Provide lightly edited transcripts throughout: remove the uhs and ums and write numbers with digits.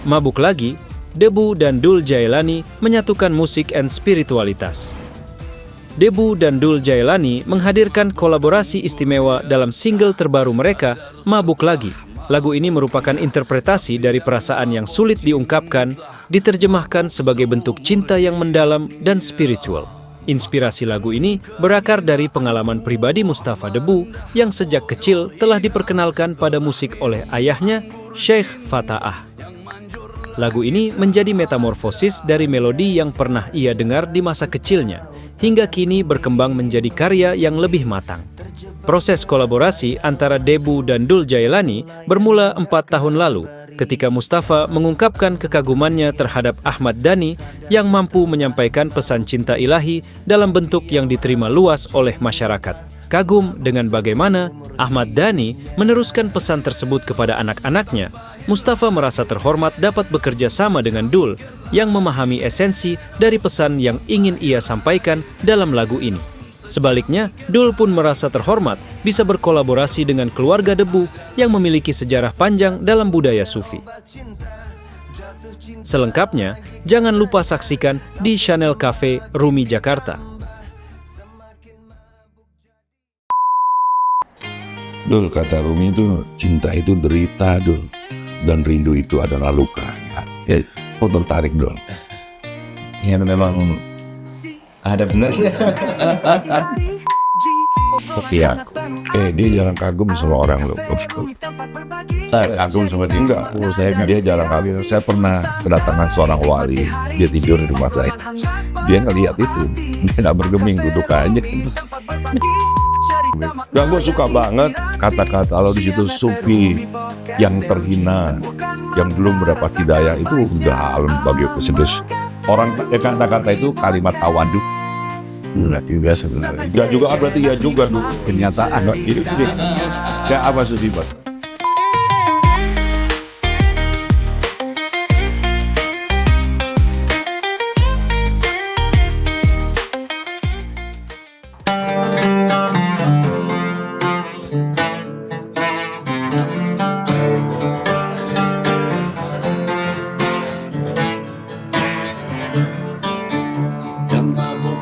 Mabuk Lagi, Debu dan Dul Jailani menyatukan musik dan spiritualitas. Debu dan Dul Jailani menghadirkan kolaborasi istimewa dalam single terbaru mereka, Mabuk Lagi. Lagu ini merupakan interpretasi dari perasaan yang sulit diungkapkan, diterjemahkan sebagai bentuk cinta yang mendalam dan spiritual. Inspirasi lagu ini berakar dari pengalaman pribadi Mustafa Debu yang sejak kecil telah diperkenalkan pada musik oleh ayahnya, Sheikh Fata'ah. Lagu ini menjadi metamorfosis dari melodi yang pernah ia dengar di masa kecilnya, hingga kini berkembang menjadi karya yang lebih matang. Proses kolaborasi antara Debu dan Dul Jailani bermula 4 tahun lalu, ketika Mustafa mengungkapkan kekagumannya terhadap Ahmad Dhani yang mampu menyampaikan pesan cinta ilahi dalam bentuk yang diterima luas oleh masyarakat. Kagum dengan bagaimana Ahmad Dhani meneruskan pesan tersebut kepada anak-anaknya, Mustafa merasa terhormat dapat bekerja sama dengan Dul yang memahami esensi dari pesan yang ingin ia sampaikan dalam lagu ini. Sebaliknya, Dul pun merasa terhormat bisa berkolaborasi dengan keluarga Debu yang memiliki sejarah panjang dalam budaya sufi. Selengkapnya, jangan lupa saksikan di Channel Cafe Rumi Jakarta. Dul, kata Rumi itu cinta itu derita, Dul, dan rindu itu adalah luka. Ya, kok tertarik, Dul? Ya memang ada benarnya. Kopi aku. Dia jarang kagum sama orang, loh. Saya kagum sama dia. Enggak, dia jarang kagum. Saya pernah kedatangan seorang wali, dia tidur di rumah saya. Dia ngeliat itu, dia nggak bergeming, duduk aja. Dan gue suka banget kata-kata kalau di situ sufi yang terhina, yang belum mendapat hidayah itu udah bagi kesedus. Orang kata-kata itu kalimat tawaduk. Enggak juga sebenarnya. Ya juga berarti ya juga dulu Kenyataan. Ya apa sih, Pak?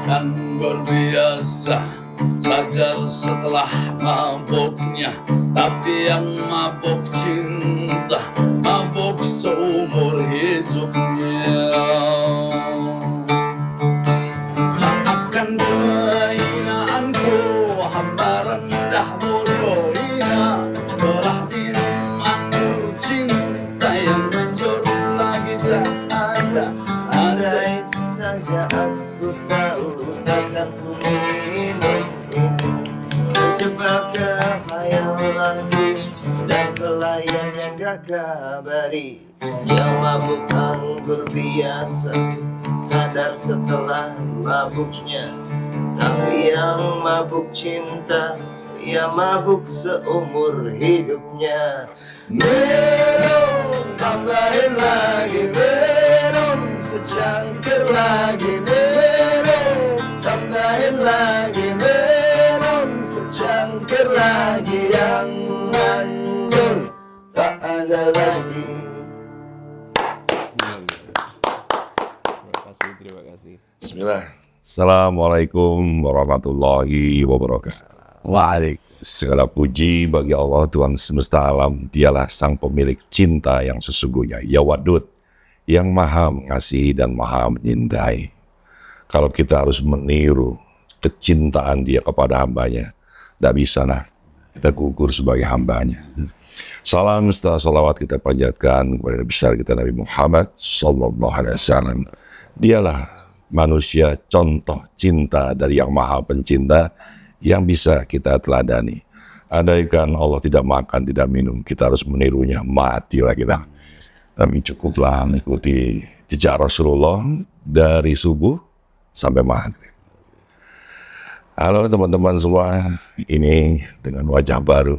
Anggur biasa saja setelah mabuknya, tapi yang mabuk cinta, mabuk seumur hidupnya. Maafkan kehinaanku, hamba rendah bodoh hina, telah minum anggur cinta yang menjur lagi tak ada. Andai saja aku tahu takkan ku minum terjebak kehayalanku dan pelayan yang gak kabari, yang mabuk anggur biasa sadar setelah mabuknya, tapi yang mabuk cinta ya mabuk seumur hidupnya. Minum, tambahin lagi, minum secangkir lagi, minum, tambahin lagi, minum secangkir lagi, yang anggur tak ada lagi. Terima kasih. Bismillah. Assalamualaikum warahmatullahi wabarakatuh. Segala puji bagi Allah Tuhan semesta alam. Dialah sang pemilik cinta yang sesungguhnya, ya Wadud, yang maha mengasihi dan maha menyintai. Kalau kita harus meniru kecintaan dia kepada hambanya, tidak bisa nah, kita gugur sebagai hambanya. Salam setelah salawat kita panjatkan kepada Nabi besar kita Nabi Muhammad Sallallahu Alaihi Wasallam. Dialah manusia contoh cinta dari yang maha pencinta yang bisa kita teladani. Andaikan Allah tidak makan, tidak minum, kita harus menirunya, matilah kita. Tapi cukuplah mengikuti jejak Rasulullah dari subuh sampai maghrib. Halo teman-teman semua, ini dengan wajah baru,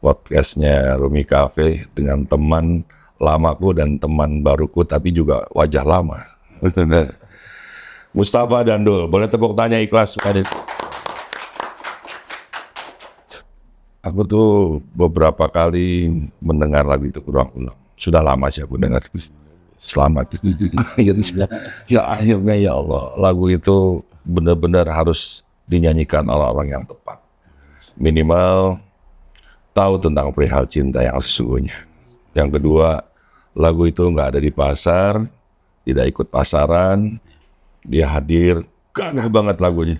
podcastnya Rumi Cafe dengan teman lamaku dan teman baruku, tapi juga wajah lama. Mustafa dan Dul, boleh tepuk tanya ikhlas. Aku tuh beberapa kali mendengar lagu itu berulang-ulang. Sudah lama sih aku dengar. selamat. Ya akhirnya ya Allah, lagu itu benar-benar harus dinyanyikan oleh orang yang tepat. Minimal tahu tentang perihal cinta yang sesungguhnya. Yang kedua, lagu itu nggak ada di pasar, tidak ikut pasaran, dia hadir, gagah banget lagunya,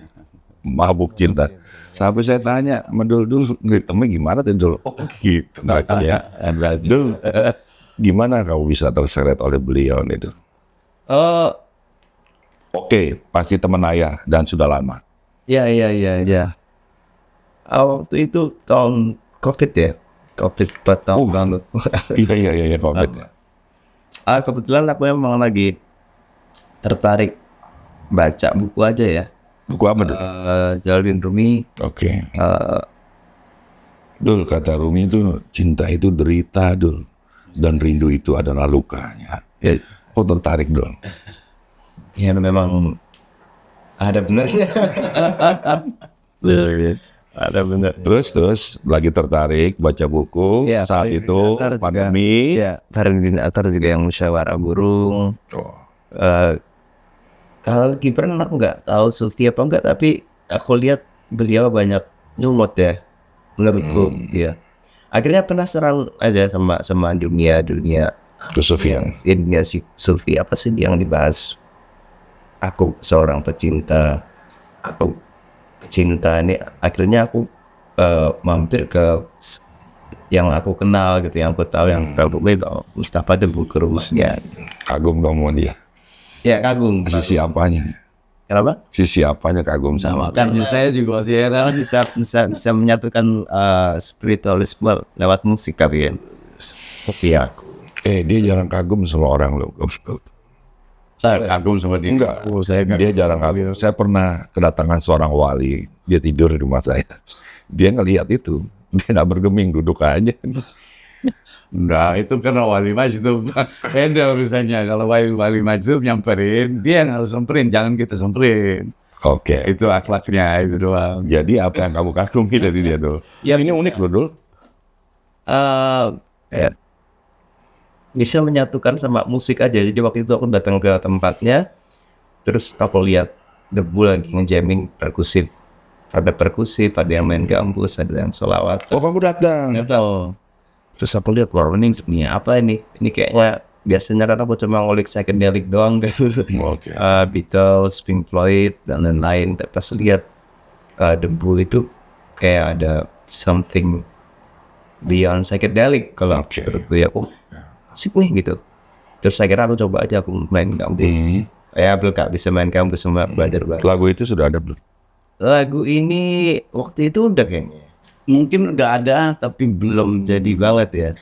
mabuk cinta. Sampai saya tanya, Dul, ritmenya gimana tuh Dul? Oh gitu, ya. Dul, gimana kamu bisa terseret oleh beliau nih Dul? Oke, pasti teman ayah dan sudah lama. Iya. Waktu itu tahun COVID ya, COVID 4 tahun lalu. Iya, COVID. Kebetulan aku memang lagi tertarik baca buku aja ya. Buku apa Dul? Jalaluddin Rumi. Oke. Dul, kata Rumi itu cinta itu derita Dul, dan rindu itu adalah lukanya. Ya, kok tertarik Dul? Ya memang ada benarnya. Ada benar. Terus lagi tertarik baca buku Ya, saat itu pandemi. Ya, Faridin Atar juga yang musyawarah burung. Oh. Kalau Gibran aku nggak tahu Sufi apa enggak, tapi aku lihat beliau banyak nyumot ya, menurutku ya. Akhirnya penasaran aja sama dunia Kesufian. dunia si Sufi apa sih yang dibahas. Aku seorang pecinta ini, akhirnya aku mampir ke yang aku kenal gitu, yang aku tahu, yang Mustafa Debu Kerusnya. Kagum kamu dia. Ya kagum. Sisi apanya? Kenapa? Sisi apanya kagum sama? Kan saya juga bisa menyatukan spiritualisme lewat musik kalian. Seperti aku. Dia jarang kagum sama orang loh. Saya kagum sama dia. Enggak, Saya dia jarang kagum. Saya pernah kedatangan seorang wali, dia tidur di rumah saya. Dia ngelihat itu, dia nggak bergeming, duduk aja. Enggak, itu karena wali majzub. Beda urusannya. Kalau wali majzub nyamperin, dia yang harus samperin, jangan kita samperin. Oke. Itu akhlaknya, itu doang. Jadi apa yang kamu kagumi dari dia Dul? Ya, ini unik loh Dul. Bisa menyatukan sama musik aja. Jadi waktu itu aku datang ke tempatnya, terus aku lihat Debu lagi ngejamming perkusif. Ada perkusif, ada yang main gambus, ada yang sholawat. Oh kamu datang? Tahu. Terus aku lihat, wah ini sebenarnya apa ini? Ini kayaknya biasanya kan aku cuma ngulik psychedelic doang gitu. Oke. Beatles, Pink Floyd dan lain-lain. Tapi pas lihat Debu itu kayak ada something beyond psychedelic kalau menurutku ya. Asik nih gitu. Terus saya kira aku coba aja aku main gambus. Ya belum gak bisa main gambus sama belajar. Lagu itu sudah ada belum? Lagu ini waktu itu udah kayaknya. Mungkin udah ada, tapi belum Jadi banget ya.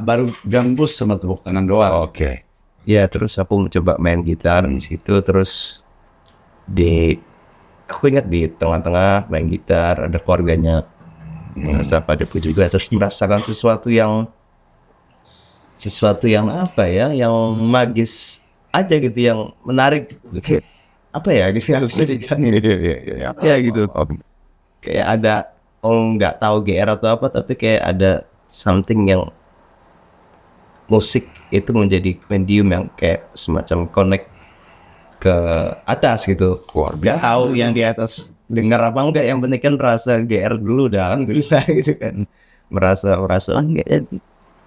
baru gambus sama tepuk tangan doang. Oke. Ya terus aku coba main gitar di situ, terus aku ingat di tengah-tengah main gitar ada keluarganya Mustafa Debu juga, terus merasakan sesuatu yang apa ya, yang magis aja gitu, yang menarik apa ya gitu, yang bisa dijelasin ya gitu. Kayak ada nggak tahu GR atau apa, tapi kayak ada something yang musik itu menjadi medium yang kayak semacam connect ke atas gitu. Nggak tahu yang di atas dengar apa enggak, yang penting kan merasa GR dulu dah alhamdulillah gitu kan, merasa kayaknya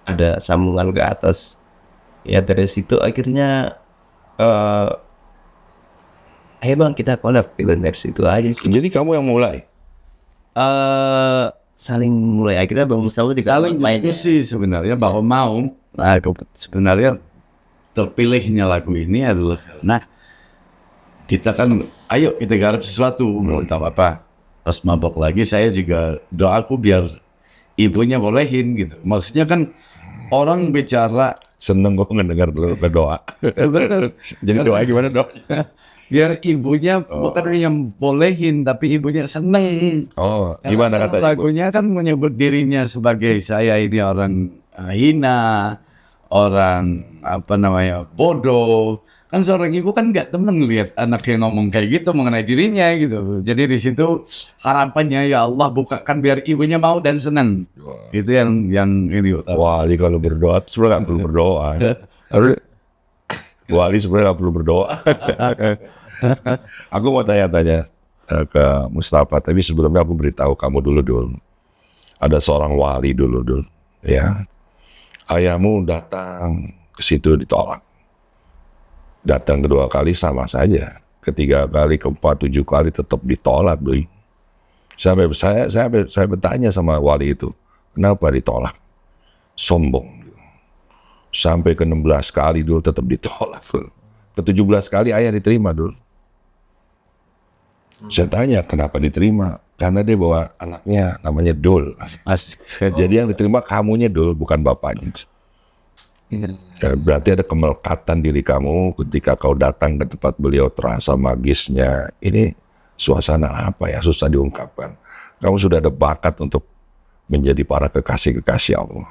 ada sambungan ke atas ya. Dari situ akhirnya ayo bang kita collab dari situ aja sih. Jadi kamu yang mulai? Saling mulai, akhirnya bang Mustafa juga Saling diskusi sebenarnya bahwa mau. Nah, sebenarnya terpilihnya lagu ini adalah karena kita kan, ayo kita garap sesuatu, mau tahu apa. Pas mabok lagi saya juga doaku biar ibunya bolehin gitu. Maksudnya kan orang bicara Seneng kok ngedengar berdoa. Jadi doa gimana dok? biar ibunya bukan hanya bolehin, tapi ibunya seneng. Oh, gimana Karena kata ibu? lagunya kan menyebut dirinya sebagai saya ini orang hina, orang bodoh. Kan seorang ibu kan nggak temen lihat anaknya ngomong kayak gitu mengenai dirinya gitu. Jadi di situ harapannya ya Allah bukakan biar ibunya mau dan senang. Itu yang ini utama. Wali kalau berdoa sebenarnya nggak perlu berdoa. Wali sebenarnya nggak perlu berdoa. Aku mau tanya-tanya ke Mustafa, tapi sebelumnya aku beritahu kamu dulu. Ada seorang wali dulu, ya. Ayahmu datang ke situ ditolak. Datang kedua kali sama saja. Ketiga kali, keempat, 7 kali tetap ditolak, doi. Saya bertanya sama wali itu, kenapa ditolak? Sombong. Sampai ke 16 kali dulu tetap ditolak. Ke 17 kali ayah diterima dulu. Saya tanya kenapa diterima? Karena dia bawa anaknya namanya Dul. Jadi yang diterima kamunya Dul, bukan bapaknya. Berarti ada kemelekatan diri kamu ketika kau datang ke tempat beliau, terasa magisnya. Ini suasana apa ya, susah diungkapkan. Kamu sudah ada bakat untuk menjadi para kekasih-kekasih Allah.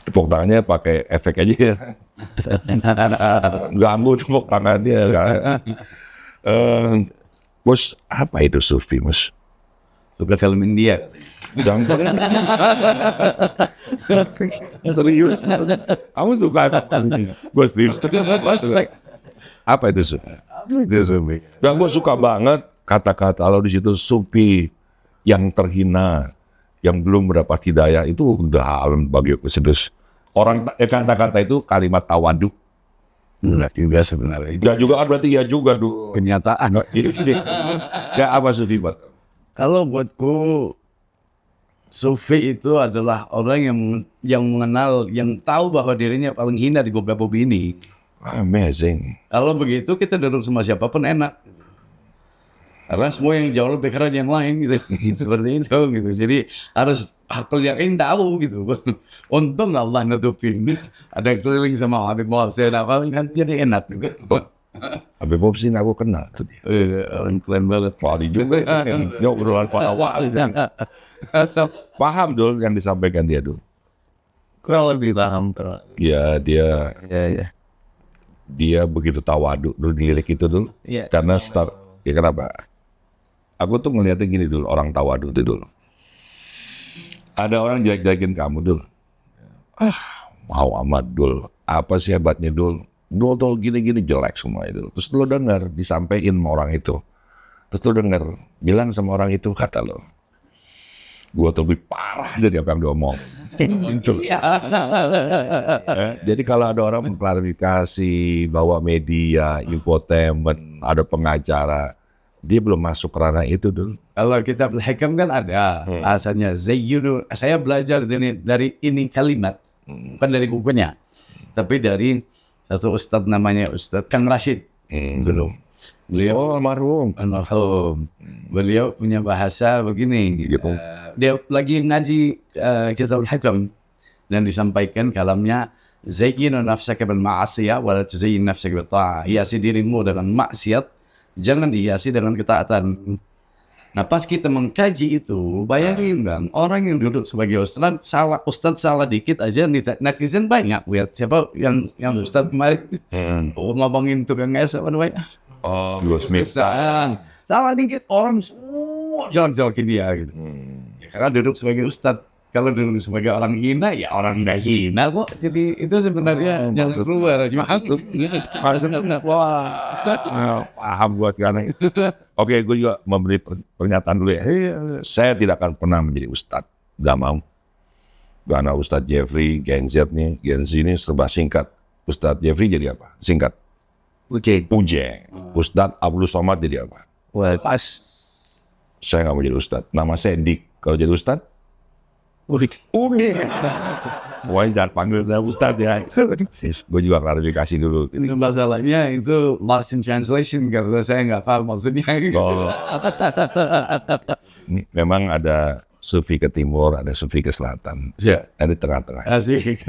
Tepuk tangannya pakai efek aja ya. Ganggu tepuk tangannya. Bos, apa itu sufi, Mas? Suka film India. Jangan. Serius. Kamu suka bos serius. Apa itu sufi? Dan gue suka banget kata-kata lo di situ, sufi yang terhina, yang belum mendapat hidayah, itu udah alam bagi aku sedus. Orang kata-kata itu kalimat tawadu. Enggak juga sebenarnya. Ya juga kan berarti ya juga dulu. Kenyataan. Ya apa sufi buat? Kalau buatku sufi itu adalah orang yang mengenal, yang tahu bahwa dirinya paling hina di muka bumi ini. Amazing. Kalau begitu kita duduk sama siapapun enak. Karena semua yang jauh lebih keren yang lain gitu. Seperti itu gitu. Jadi harus akal yakin tahu gitu. Untung Allah nutupin. Ada keliling sama Habib Mohsin apa kan jadi enak gitu. Habib Mohsin aku kenal tuh dia. Orang keren banget. Wali juga. Ya obrolan para wali. Paham dulu yang disampaikan dia dulu. Kurang lebih paham. Ya dia Ya. dia begitu tawadu dulu dilirik itu dulu. Iya. Karena ya kenapa? Aku tuh ngeliatnya gini dulu, orang tawadu itu dulu. Ada orang jelek-jelekin kamu dulu. Mau amat dulu. Apa sih hebatnya dulu? Dulu tuh gini-gini jelek semua itu. Terus lo dengar disampaikan sama orang itu. Terus lo dengar bilang sama orang itu, kata lo, gua tuh lebih parah dari apa yang dia omong. Jadi kalau ada orang mengklarifikasi, bawa media, infotainment, ada pengacara, dia belum masuk ke ranah itu dulu. Kalau kitab Al-Hikam kan ada bahasanya Zayyunu. Saya belajar dari ini kalimat, bukan dari bukunya, tapi dari satu ustadz namanya Ustadz Kang Rashid. Belum. Beliau Almarhum. Beliau punya bahasa begini. Dia lagi ngaji kitab Al-Hikam dan disampaikan kalamnya, Zayyinu nafsaka bil ma'asiyah wa la tuzayyin nafsaka bil ta'ah. Hiasi dirimu dengan maksiat, jangan dihiasi dengan ketaatan. Nah pas kita mengkaji itu, bayangin bang, orang yang duduk sebagai ustadz salah dikit aja netizen banyak. Lihat siapa yang ustadz kemarin ngomongin tukang es apa namanya? Gus Miftah. Salah dikit orang semua jalan-jalanin dia gitu. Ya, karena duduk sebagai ustadz. Kalau duduk sebagai orang hina, ya orang udah hina kok. Jadi itu sebenarnya jangan keluar. Paham buat sekarang itu. Oke, gue juga memberi pernyataan dulu ya. Saya tidak akan pernah menjadi ustadz. Gak mau. Karena Ustadz Jeffrey, Gen Z ini serba singkat. Ustadz Jeffrey jadi apa? Singkat. Ujeng. Ustadz Abdul Somad jadi apa? Pas. Saya gak mau jadi ustadz. Nama saya Dik. Kalau jadi ustadz? Udah. Wah, jangan panggil saya ustadz ya. Gue juga klarifikasi dulu. Ini masalahnya itu lost in translation karena saya nggak paham maksudnya. Memang ada sufi ke timur, ada sufi ke selatan. Ya. Ada tengah-tengah. Asik.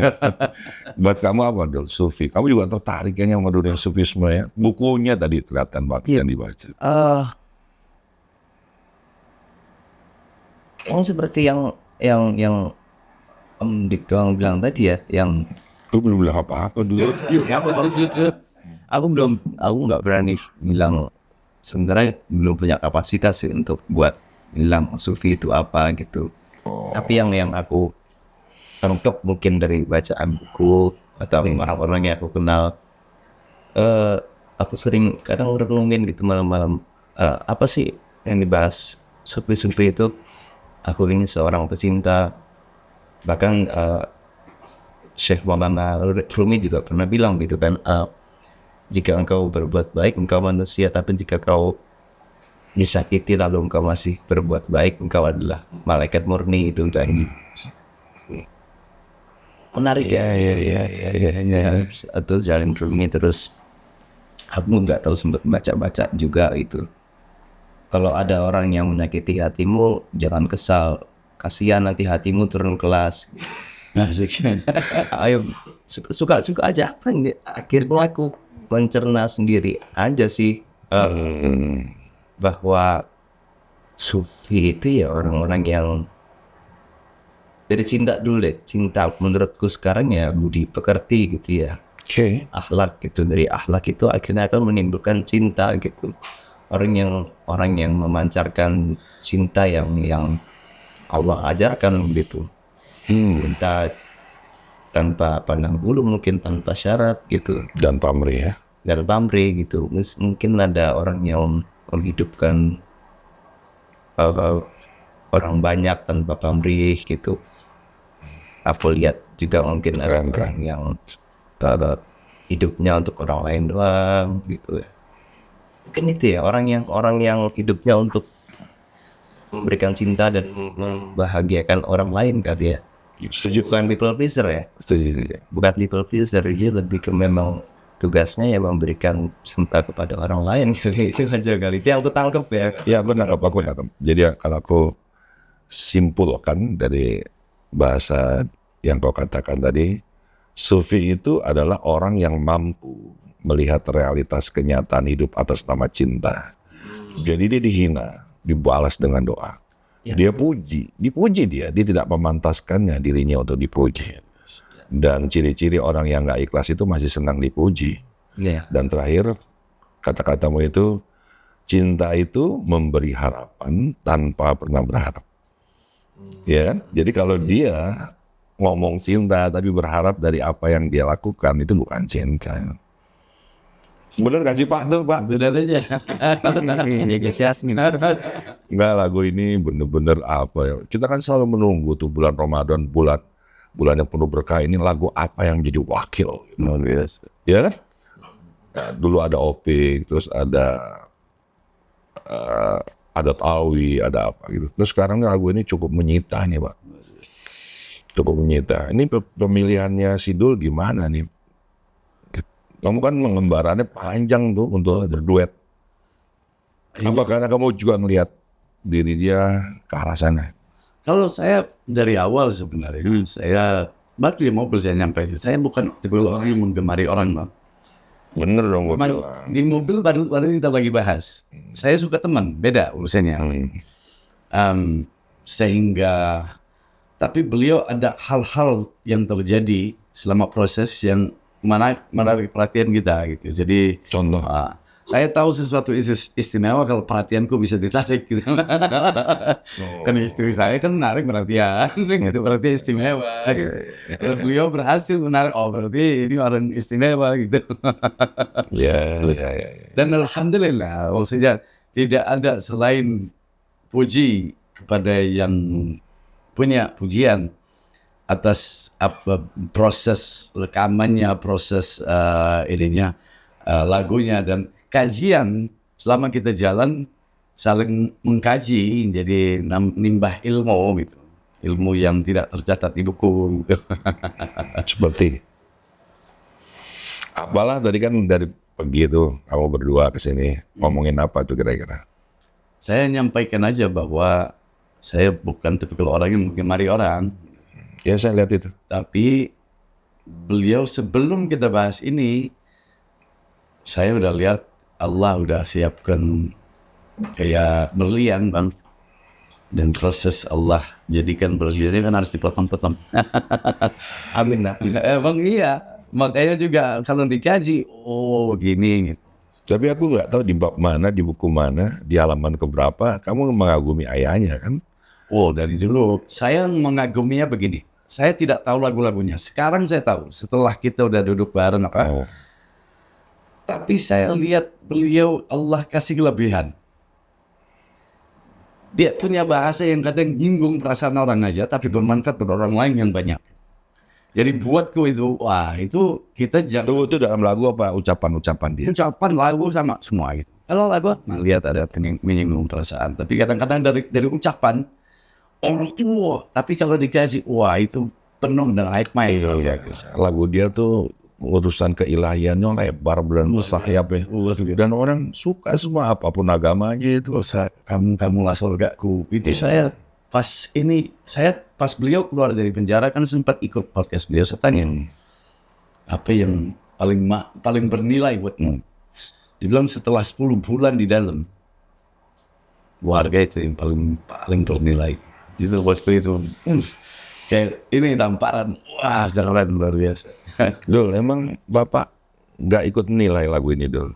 Buat kamu apa dulu sufi? Kamu juga tertarik kayaknya sama dunia sufisme ya? Bukunya tadi kelihatan banget yang dibaca. Seperti yang Om Dik doang bilang tadi ya, yang Aku belum bilang apa-apa dulu. aku nggak berani bilang, sebenarnya belum punya kapasitas sih untuk buat bilang sufi itu apa gitu. Tapi yang aku tangkap mungkin dari bacaan buku atau orang-orang yang aku kenal, aku sering kadang renungin gitu malam-malam, apa sih yang dibahas Sufi-Sufi itu. Aku ini seorang pecinta, bahkan Syekh Maulana Rumi juga pernah bilang gitu kan, jika engkau berbuat baik engkau manusia, tapi jika kau disakiti lalu engkau masih berbuat baik engkau adalah malaikat murni. Itu udah menarik ya. Atau Jalin Rumi. Terus aku nggak tahu, sempat baca-baca juga itu, kalau ada orang yang menyakiti hatimu jangan kesal, kasihan nanti hatimu turun kelas. Ayo suka aja. Akhirnya aku mencerna sendiri aja sih, bahwa Sufi itu ya orang-orang yang dari cinta dulu deh. Cinta menurutku sekarang ya budi pekerti gitu ya. Akhlak gitu, dari akhlak itu akhirnya akan menimbulkan cinta gitu. Orang yang memancarkan cinta yang Allah ajarkan gitu. Cinta tanpa pandang bulu, mungkin tanpa syarat gitu, Dan pamrih ya. dan pamrih gitu. Mungkin ada orang yang menghidupkan orang banyak tanpa pamrih gitu. Aku lihat juga mungkin ada orang yang hidupnya untuk orang lain doang gitu ya. Mungkin itu ya orang yang hidupnya untuk memberikan cinta dan membahagiakan orang lain kali ya. Bukan people pleaser ya. Bukan people pleaser, dia lebih ke memang tugasnya ya memberikan cinta kepada orang lain kali. Itu aja kali. Itu yang aku tangkap ya. Ya benar, aku nangkep. Jadi kalau aku simpulkan dari bahasa yang kau katakan tadi, Sufi itu adalah orang yang mampu melihat realitas kenyataan hidup atas nama cinta. Jadi dia dihina, dibalas dengan doa. Dia dipuji dia tidak memantaskannya dirinya untuk dipuji. Dan ciri-ciri orang yang nggak ikhlas itu masih senang dipuji. Dan terakhir, kata-katamu itu, cinta itu memberi harapan tanpa pernah berharap. Ya kan? Jadi kalau dia ngomong cinta tapi berharap dari apa yang dia lakukan, itu bukan cinta. Bener gak sih Pak tuh Pak? Benar aja. Enggak, lagu ini bener-bener apa ya. Kita kan selalu menunggu tuh bulan Ramadan, bulan yang penuh berkah ini, lagu apa yang jadi wakil. Gitu. Ya kan? Nah, dulu ada Opik, terus ada Adat Alwi, ada apa gitu. Terus sekarang lagu ini cukup menyita nih Pak. Cukup menyita. Ini pemilihannya Sidul gimana nih? Kamu kan pengembarannya panjang tuh untuk berduet. Apa karena kamu juga melihat diri dia ke arah sana? Kalau saya dari awal sebenarnya, saya baru di mobil saya nyampe sih. Saya bukan tipe orang yang menggemari orang, Bang. Bener dong gue bilang. Di mobil baru kita lagi bahas. Saya suka teman, beda urusannya. Sehingga, tapi beliau ada hal-hal yang terjadi selama proses yang menarik perhatian kita gitu. Jadi Contoh. saya tahu sesuatu istimewa kalau perhatianku bisa ditarik gitu. Kan istri saya kan menarik perhatian, itu berarti istimewa. Kalau beliau berhasil menarik, oh berarti ini orang istimewa gitu. Ya. Dan alhamdulillah, maksudnya tidak ada selain puji kepada yang punya pujian atas proses rekamannya, proses lagunya, dan kajian selama kita jalan saling mengkaji, jadi nimbah ilmu gitu, ilmu yang tidak tercatat di buku gitu. Seperti apalah tadi kan dari pagi itu kamu berdua ke sini ngomongin apa tuh kira-kira? Saya nyampaikan aja bahwa saya bukan tipikal orang yang menggemari orang. Ya saya lihat itu. Tapi beliau sebelum kita bahas ini, saya udah lihat Allah udah siapkan kayak berlian Bang. Dan proses Allah jadikan berlian kan harus dipotong-potong. Amin lah. Emang iya. Makanya juga kalau dikaji, oh gini. Tapi aku nggak tahu di bab mana, di buku mana, di halaman keberapa kamu mengagumi ayahnya kan? Oh dari dulu. Saya mengaguminya begini. Saya tidak tahu lagu-lagunya. Sekarang saya tahu. Setelah kita udah duduk bareng Tapi saya lihat beliau Allah kasih kelebihan. Dia punya bahasa yang kadang nyinggung perasaan orang aja, tapi bermanfaat buat orang lain yang banyak. Jadi buatku itu, wah itu kita jangan Itu dalam lagu apa ucapan-ucapan dia? ucapan lagu sama semua gitu. Kalau lagu, lihat ada menyinggung perasaan. Tapi kadang-kadang dari ucapan orang tua. Tapi kalau dikasih, wah itu penuh dengan hikmah. Iya. Lagu dia tuh urusan keilahiannya lebar dan sayap ya. Dan orang suka semua apapun agamanya itu. Kamulah surgaku. Itu saya pas beliau keluar dari penjara kan sempat ikut podcast beliau. Saya tanya, apa yang paling bernilai buatmu? Dibilang setelah 10 bulan di dalam, warga itu yang paling bernilai. Itu waktu itu kayak ini tamparan, wah keren luar biasa. Dul, emang Bapak nggak ikut nilai lagu ini, Dul?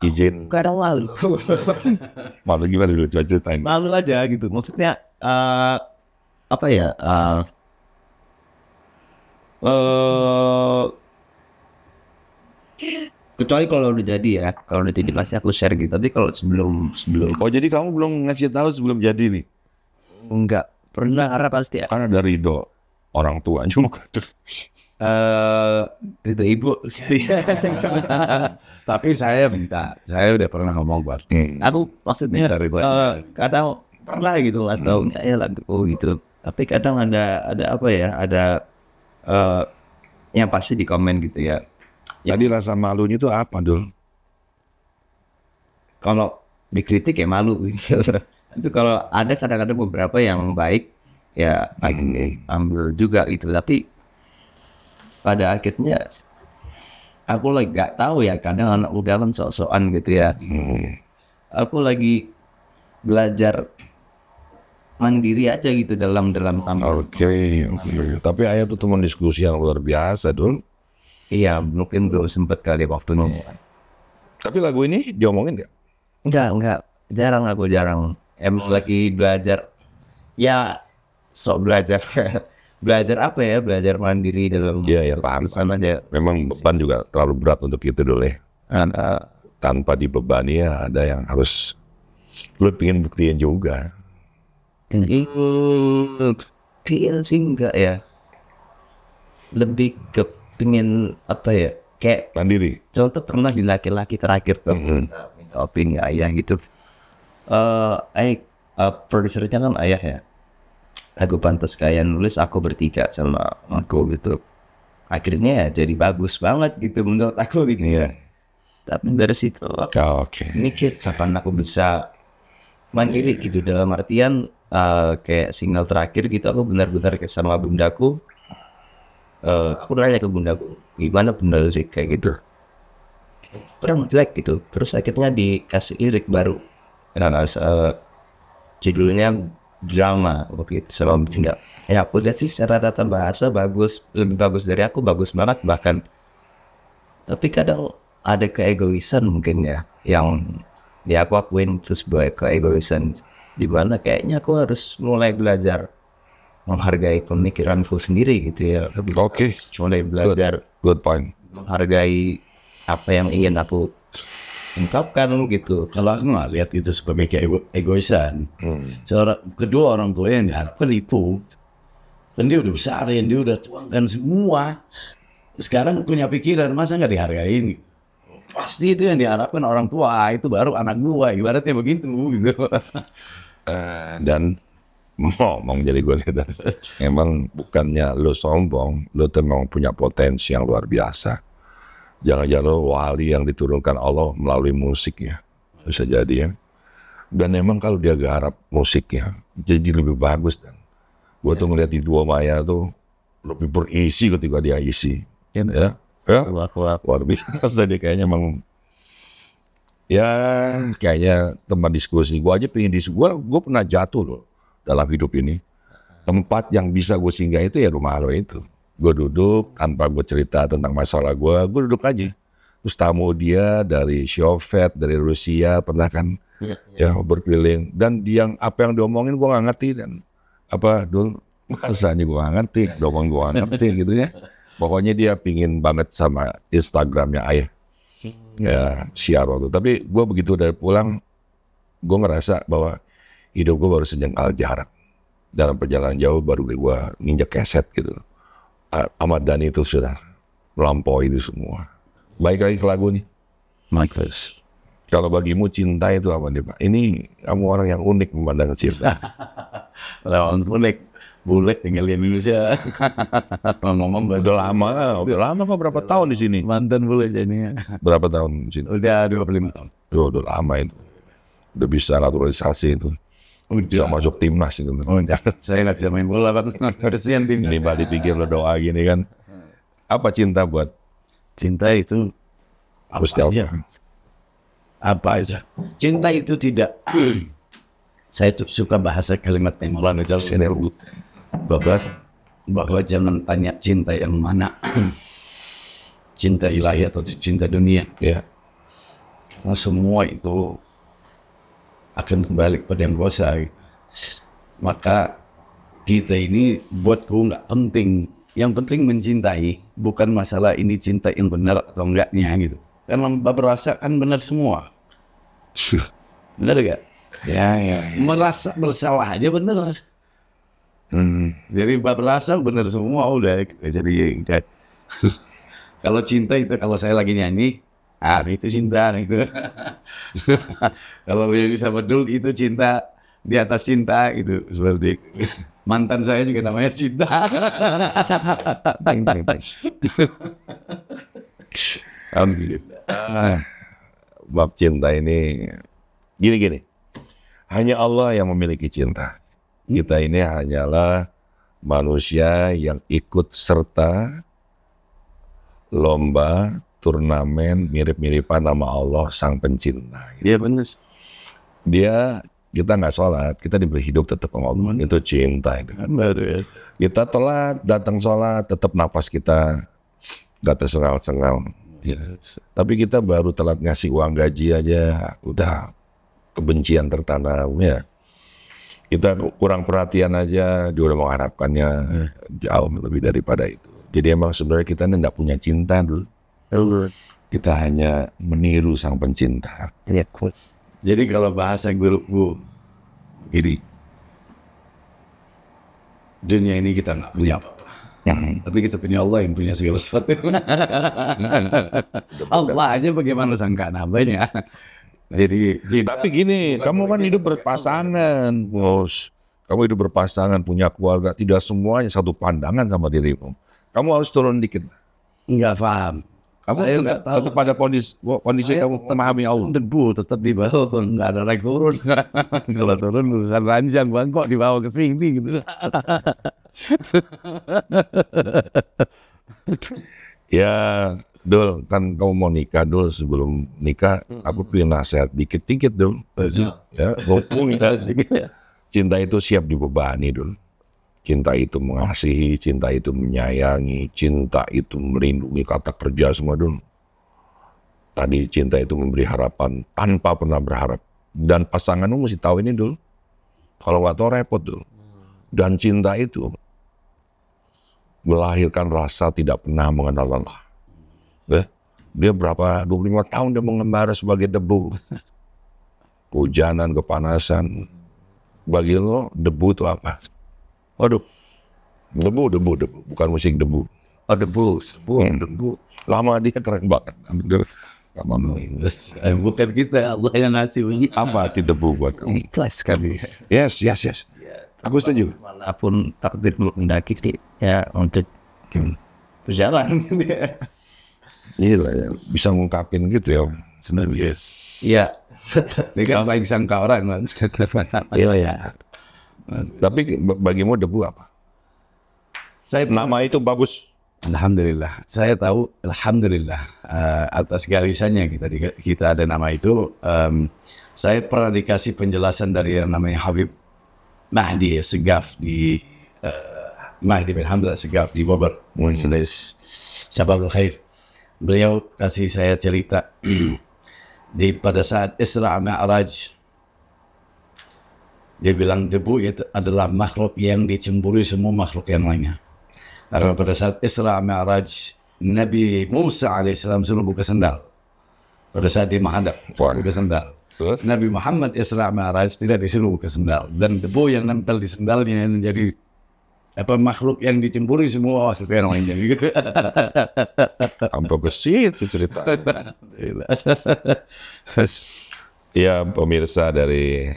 Izin. Kadang malu. Malu gimana dulu? Coba ceritain. Malu aja gitu. Maksudnya apa ya? Kecuali kalau udah jadi ya. Kalau udah jadi pasti aku share gitu. Tapi kalau sebelum Oh, jadi kamu belum ngasih tahu sebelum jadi nih? enggak pernah harap pasti ya. Kan ada ridho orang tua juga. Itu ibu. Tapi saya udah pernah ngomong buat Aku maksudnya Dari buat- kadang pernah gitu mas tahu ya lagu gitu. Tapi kadang ada apa ya? Ada yang pasti di komen gitu ya. Jadi rasa malunya itu apa, Dul? Kalau dikritik ya malu gitu. Itu kalau ada kadang-kadang beberapa yang baik ya ambil juga gitu. Tapi pada akhirnya aku lagi gak tahu ya, kadang anak muda kan sok-sokan gitu ya. Aku lagi belajar mandiri aja gitu dalam tampil. Oke. Tapi ayah tuh teman diskusi yang luar biasa, Dul. Iya, mungkin belum sempet kali waktunya. Tapi lagu ini diomongin nggak? Enggak, jarang. Emang lagi belajar, ya sok belajar, belajar apa ya, belajar mandiri dalam Iya, paham. sana aja. Memang beban juga terlalu berat untuk itu, Dul ya. Tanpa dibebani ya ada yang harus lu pengen buktiin juga. Kayaknya sih enggak ya, lebih ke pengen apa ya, kayak Mandiri. contoh pernah di laki-laki terakhir tuh minta opini ayah gitu. Produsernya kan ayah ya. Aku pantas kayak nulis, aku bertiga sama aku gitu. Akhirnya ya jadi bagus banget gitu menurut aku gitu ya. Tapi dari situ Oke. mikir kapan aku bisa mandiri gitu, dalam artian kayak single terakhir gitu aku benar-benar sama bundaku. Aku nanya ke bundaku, gimana bunda lirik kayak gitu, kurang jelek gitu. Terus akhirnya dikasih lirik baru, judulnya drama waktu itu sama bunda. Ya aku lihat sih secara tata bahasa bagus, lebih bagus dari aku, bagus banget bahkan. Tapi kadang ada keegoisan mungkin ya, yang ya aku akuin itu sebuah keegoisan, di mana kayaknya aku harus mulai belajar menghargai pemikiranku sendiri gitu ya. Oke. Mulai belajar Good point. menghargai apa yang ingin aku ungkapkan gitu. Kalau aku nggak lihat itu sebagai egoisan. Kedua orang tua yang diharapkan itu, dan dia udah besarin, dia udah tuangkan semua. Sekarang punya pikiran, masa nggak dihargain? Pasti itu yang diharapkan orang tua, itu baru anak gua, ibaratnya begitu gitu. Dan ngomong jadi gue lihat, emang bukannya lo sombong, lo tuh memang punya potensi yang luar biasa. Jangan-jangan lo wali yang diturunkan Allah melalui musik ya, bisa jadi ya. Dan emang kalau dia garap musiknya jadi lebih bagus. Dan gue tuh ngeliat di Dua Maya tuh lebih berisi ketika dia isi. Ya, luar biasa dia kayaknya emang. Ya kayaknya teman diskusi. Gue aja pengen gue pernah jatuh loh dalam hidup ini. Tempat yang bisa gue singgah itu ya rumah lo itu. Gue duduk tanpa gue cerita tentang masalah gue duduk aja. Terus tamu dia dari Soviet, dari Rusia pernah kan ya berkeliling. Dan apa yang diomongin gue gak ngerti. Dan apa dulu masanya gue gak ngerti, domong gue gak ngerti gitu ya. Pokoknya dia pingin banget sama Instagramnya ayah. ya siar waktu. Tapi gue begitu dari pulang, gue ngerasa bahwa hidup gue baru sejengkal jarak. Dalam perjalanan jauh baru gue nginjek keset gitu. Ahmad Dhani itu sudah melampaui itu semua. Baik lagi ke lagu nih. Marcus. Kalau bagimu cinta itu apa nih Pak? Ini kamu orang yang unik memandang cinta. Lawan Bulek tinggal di Indonesia. Ngomong Udah lama Pak, berapa tahun di sini? mantan Bulek jadinya. Berapa tahun di sini? Udah 25 tahun. Udah lama itu. Udah bisa naturalisasi itu. Udah masuk timnas itu. Oh, jangan. Saya nggak bisa main bola kan. Kasihan timnas. Ini Pak dipikir lo doa gini kan. Apa cinta buat Cinta itu Mustafa? apa aja. Cinta itu tidak. Saya tuh suka bahasa kalimat yang Maulana Jalil bahwa jangan tanya cinta yang mana, cinta ilahi atau cinta dunia. Ya. Karena semua itu akan kembali kepada yang kuasa. Maka kita ini buatku nggak penting. Yang penting mencintai, bukan masalah ini cinta yang benar atau enggaknya gitu. Karena berasa kan benar semua. Benar gak? Ya. Merasa bersalah aja benar. Jadi berasa benar semua udah. Jadi kalau cinta itu kalau saya lagi nyanyi, itu cinta itu. Kalau nyanyi sama Dul itu cinta di atas cinta itu seperti mantan saya juga namanya cinta. Bab cinta ini gini. Hanya Allah yang memiliki cinta. Kita ini hanyalah manusia yang ikut serta lomba turnamen mirip-miripan nama Allah sang pencinta. Iya benar. Kita nggak sholat, kita diberi hidup tetap Allah. Itu cinta itu. Baru ya. Kita telat datang sholat, tetap nafas kita nggak tersengal-sengal. Yes. Tapi kita baru telat ngasih uang gaji aja, udah kebencian tertanam ya. Kita kurang perhatian aja, dia udah mengharapkannya jauh lebih daripada itu. Jadi emang sebenarnya kita ini nggak punya cinta dulu. Kita hanya meniru sang pencinta. Jadi kalau bahasa guruku begini, dunia ini kita nggak punya apa-apa. Tapi kita punya Allah yang punya segala sesuatu. Allah aja bagaimana sangka nambahnya. Jadi Tapi gini, kamu kan hidup berpasangan, Bos. Kamu hidup berpasangan, punya keluarga, tidak semuanya satu pandangan sama dirimu. Kamu harus turun dikit. nggak paham. Kamu Saya nggak tahu. tetap pada kondisi Saya kamu memahami Allah. Debu tetap di bawah, nggak ada naik turun. Kalau turun urusan ranjang, bang kok dibawa ke sini gitu. Ya, Dul, kan kamu mau nikah, Dul. Sebelum nikah, aku pengen nasihat dikit-dikit, Dul. Ya, mumpung ya. Cinta itu siap dibebani, Dul. Cinta itu mengasihi, cinta itu menyayangi, cinta itu melindungi, kata kerja semua, Dul. Tadi cinta itu memberi harapan tanpa pernah berharap. Dan pasanganmu mesti tahu ini, Dul. Kalau nggak tahu repot, Dul. Dan cinta itu melahirkan rasa tidak pernah mengenal lelah. Dia berapa 25 tahun dia mengembara sebagai debu. Hujanan, kepanasan. Bagi lo debu itu apa? Waduh, debu, bukan musik debu. Oh, debu. Lama dia keren banget. Bukan kita, Allah yang ngasih. Apa arti debu buat kamu? Ikhlas kami. Yes. Aku setuju. Manapun takdir menghendaki ya untuk berjalan. Gila ya, bisa ngungkapin gitu ya. Sebenarnya. Iya. Ini kan baik sangka orang kan. Iya. Tapi bagimu debu apa? Nama itu bagus. Alhamdulillah. Saya tahu, alhamdulillah atas garisannya kita ada nama itu. Saya pernah dikasih penjelasan dari yang namanya Habib Mahdi Segaf di Mahdi bin Hamzah Segaf di Bogor. Tulis Sababul Khair. Beliau kasih saya cerita pada saat Isra Mi'raj. Dia bilang debu itu adalah makhluk yang dicemburi semua makhluk yang lainnya. Karena pada saat Isra Mi'raj, Nabi Musa alaihissalam suruh buka sendal. pada saat dia menghadap ke sendal. Terus? Nabi Muhammad Isra Mi'raj tidak disuruh ke sendal, dan debu yang nempel di sendalnya yang menjadi makhluk yang dicemburi semua orang lainnya gitu. Sampai ke situ cerita. Ya pemirsa dari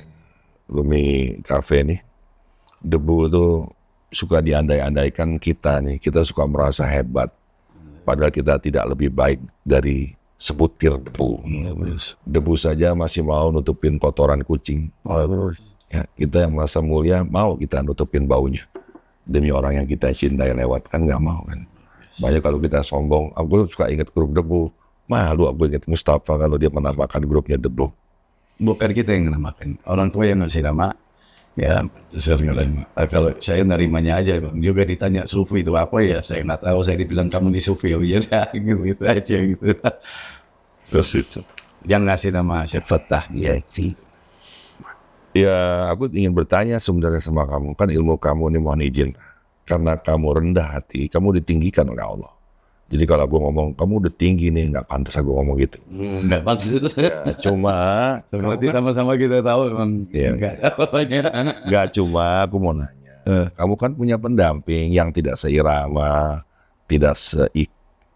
Lumi Cafe nih, debu itu suka diandai-andaikan kita nih, kita suka merasa hebat, padahal kita tidak lebih baik dari sebutir debu. Debu saja masih mau nutupin kotoran kucing. Ya, kita yang merasa mulia mau kita nutupin baunya demi orang yang kita cintai lewat, kan nggak mau kan. Banyak kalau kita sombong, aku suka ingat grup debu, malu aku ingat Mustafa kalau dia menamakan grupnya debu. Bukan kita yang namakan, orang tua yang ngasih nama. Ya, kalau saya nerimanya aja, Bang. Juga ditanya sufi itu apa ya, saya nggak tahu. Saya dibilang kamu di sufi, oh iya dah, gitu aja gitu. Terus itu. Yang ngasih nama Syekh Fattah, ya sih. Ya, aku ingin bertanya sebenarnya sama kamu, kan ilmu kamu ini mohon izin, karena kamu rendah hati, kamu ditinggikan oleh Allah. Jadi kalau aku ngomong, kamu udah tinggi nih, nggak pantas aku ngomong gitu. Nggak pantas. Ya, cuma, Berarti sama-sama kita tahu memang Iya. nggak cuma aku mau nanya. Kamu kan punya pendamping yang tidak seirama, tidak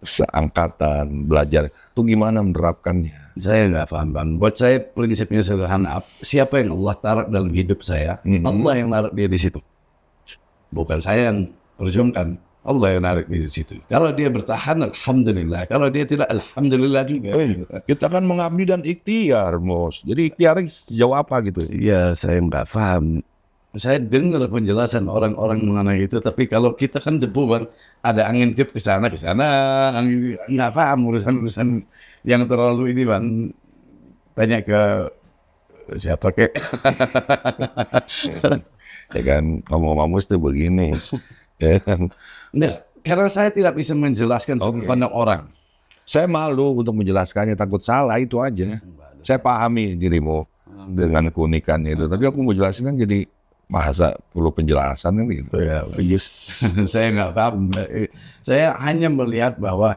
seangkatan, belajar. Itu gimana menerapkannya? Saya nggak paham, Bang. Buat saya prinsipnya sederhana. Siapa yang Allah taruh dalam hidup saya, Allah yang naruh dia di situ. Bukan saya yang perjuangkan. Allah yang narik di situ. Kalau dia bertahan, alhamdulillah. Kalau dia tidak, alhamdulillah juga. Kita kan mengabdi dan ikhtiar, Mos. Jadi ikhtiarnya sejauh apa gitu? Ya, saya nggak paham. Saya dengar penjelasan orang-orang mengenai itu, tapi kalau kita kan debu, Bang, ada angin tiup ke sana, angin, nggak paham urusan-urusan yang terlalu ini, Bang. Tanya ke siapa kek? Ya kan, ngomong-ngomong Mus itu begini. Ya kan? Nah, karena saya tidak bisa menjelaskan sudut pandang orang. Saya malu untuk menjelaskannya, takut salah, itu aja. Saya pahami dirimu dengan keunikan itu, tapi aku mau jelasin kan jadi masa perlu penjelasan kan gitu. Ya, saya nggak paham. Saya hanya melihat bahwa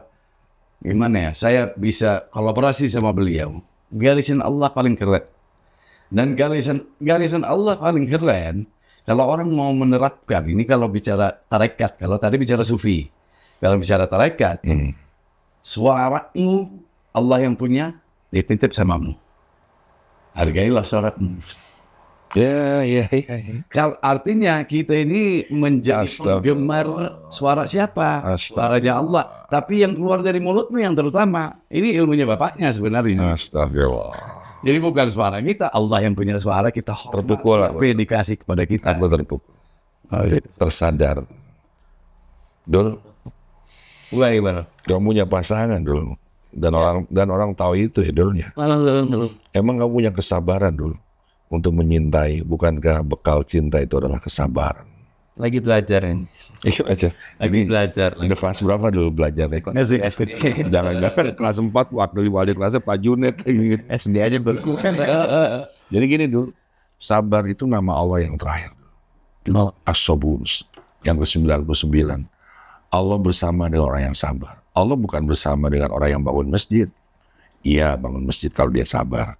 gimana ya, saya bisa kolaborasi sama beliau. Garisan Allah paling keren. Dan garisan Allah paling keren. Kalau orang mau menerapkan, ini kalau bicara tarekat, kalau tadi bicara sufi, kalau bicara tarekat, suaramu Allah yang punya, dititip samamu. Hargailah suaramu. Ya. Kalau artinya kita ini menjadi penggemar suara siapa? Suaranya Allah. Tapi yang keluar dari mulutmu yang terutama, ini ilmunya bapaknya sebenarnya. Astagfirullah. Jadi bukan suara kita, Allah yang punya suara, kita Terpukul, apa yang dikasih kepada kita. Aku terpukul. Tersadar. Dul, Gimana? kamu punya pasangan dulu. Dan orang tahu itu ya Dul ya. Emang kamu punya kesabaran dulu untuk menyintai, bukankah bekal cinta itu adalah kesabaran? Lagi belajar ini. Ikut aja. Lagi belajar. Udah kelas berapa dulu belajarnya? Jangan kelas 4 waktu wali kelasnya Pak Junet. SD aja baru. Jadi gini dulu, sabar itu nama Allah yang terakhir. As-Sabur yang ke-99. Allah bersama dengan orang yang sabar. Allah bukan bersama dengan orang yang bangun masjid. Iya, bangun masjid kalau dia sabar.